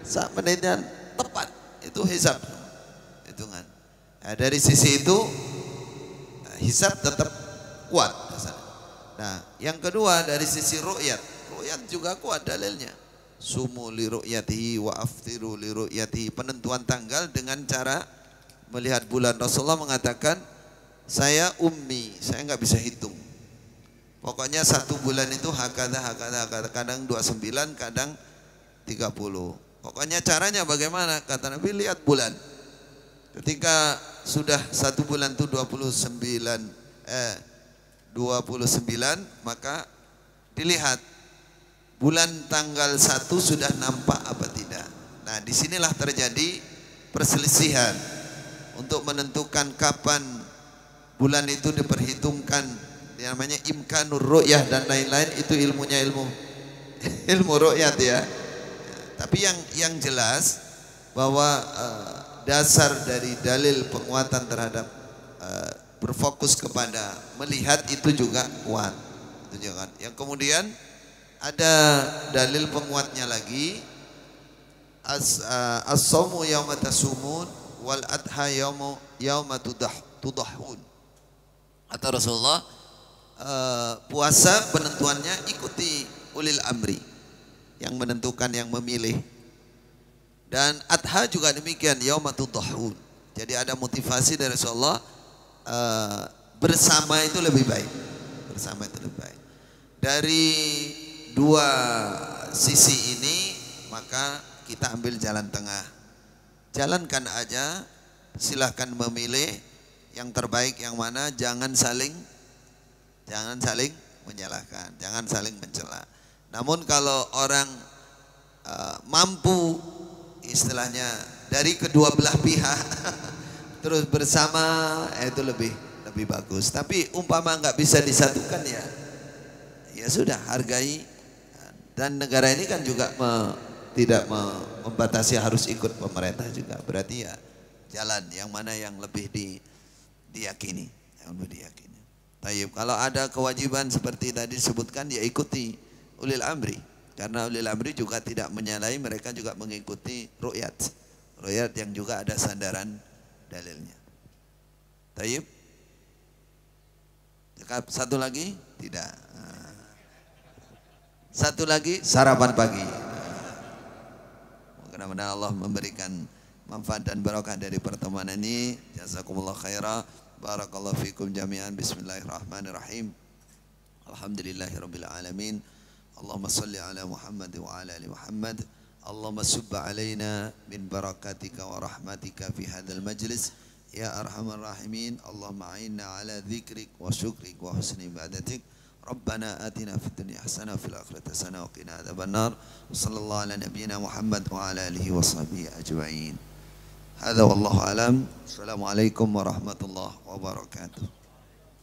saat menitnya tepat, itu hisab hitungan. Nah, dari sisi itu hisab tetap kuat. Nah, yang kedua dari sisi ru'yat juga kuat dalilnya. Sumu li ru'yatihi wa aftiru li ru'yatihi, penentuan tanggal dengan cara melihat bulan. Rasulullah mengatakan, saya ummi, saya nggak bisa hitung. Pokoknya satu bulan itu hakada, kadang 29, kadang 30. Pokoknya caranya bagaimana? Kata Nabi, lihat bulan. Ketika sudah satu bulan itu 29, maka dilihat bulan tanggal 1 sudah nampak apa tidak. Nah, disinilah terjadi perselisihan untuk menentukan kapan bulan itu diperhitungkan, namanya imkanur ru'yah dan lain-lain. Itu ilmunya ilmu ru'yat ya. Tapi yang jelas bahwa dasar dari dalil penguatan terhadap berfokus kepada melihat itu juga kuat. Itu jangan. Yang kemudian ada dalil penguatnya lagi, as-sawmu yauma tasumun wal adha yauma tudahhun. Kata Rasulullah, puasa penentuannya ikuti ulil amri, yang menentukan, yang memilih. Dan adha juga demikian, yaumatut tahun. Jadi ada motivasi dari Rasulullah, bersama itu lebih baik. Bersama itu lebih baik. Dari dua sisi ini maka kita ambil jalan tengah. Jalankan aja, silahkan memilih yang terbaik yang mana, jangan saling menyalahkan, jangan saling mencela. Namun kalau orang mampu istilahnya dari kedua belah pihak terus bersama, itu lebih bagus. Tapi umpama nggak bisa disatukan, ya sudah, hargai. Dan negara ini kan juga tidak membatasi harus ikut pemerintah juga. Berarti ya jalan yang mana yang lebih diyakini, yang lebih diyakini. Tayyib, kalau ada kewajiban seperti tadi disebutkan, ya ikuti ulil amri. Karena ulil amri juga tidak menyalahi, mereka juga mengikuti ru'yat yang juga ada sandaran dalilnya. Tayyib. Satu lagi? Tidak. Satu lagi, sarapan pagi. Mudah-mudahan Allah memberikan manfaat dan barakah dari pertemuan ini. Jazakumullah khairah. Barakallahu fikum jami'an. Bismillahirrahmanirrahim. Alhamdulillahirabbil alamin. Allahumma salli ala Muhammad wa ala ali Muhammad. Allahumma subba alaina min barakatika wa rahmatika fi hadzal majlis. Ya arhamar rahimin. Allahumma a'inna ala dzikrik wa syukrik wa husni ibadatik. ربنا آتنا في الدنيا حسنة وفي الآخرة حسنة وقنا عذاب النار وصلى الله على نبينا محمد وعلى آله وصحبه أجمعين. هذا والله أعلم. السلام عليكم ورحمة الله وبركاته.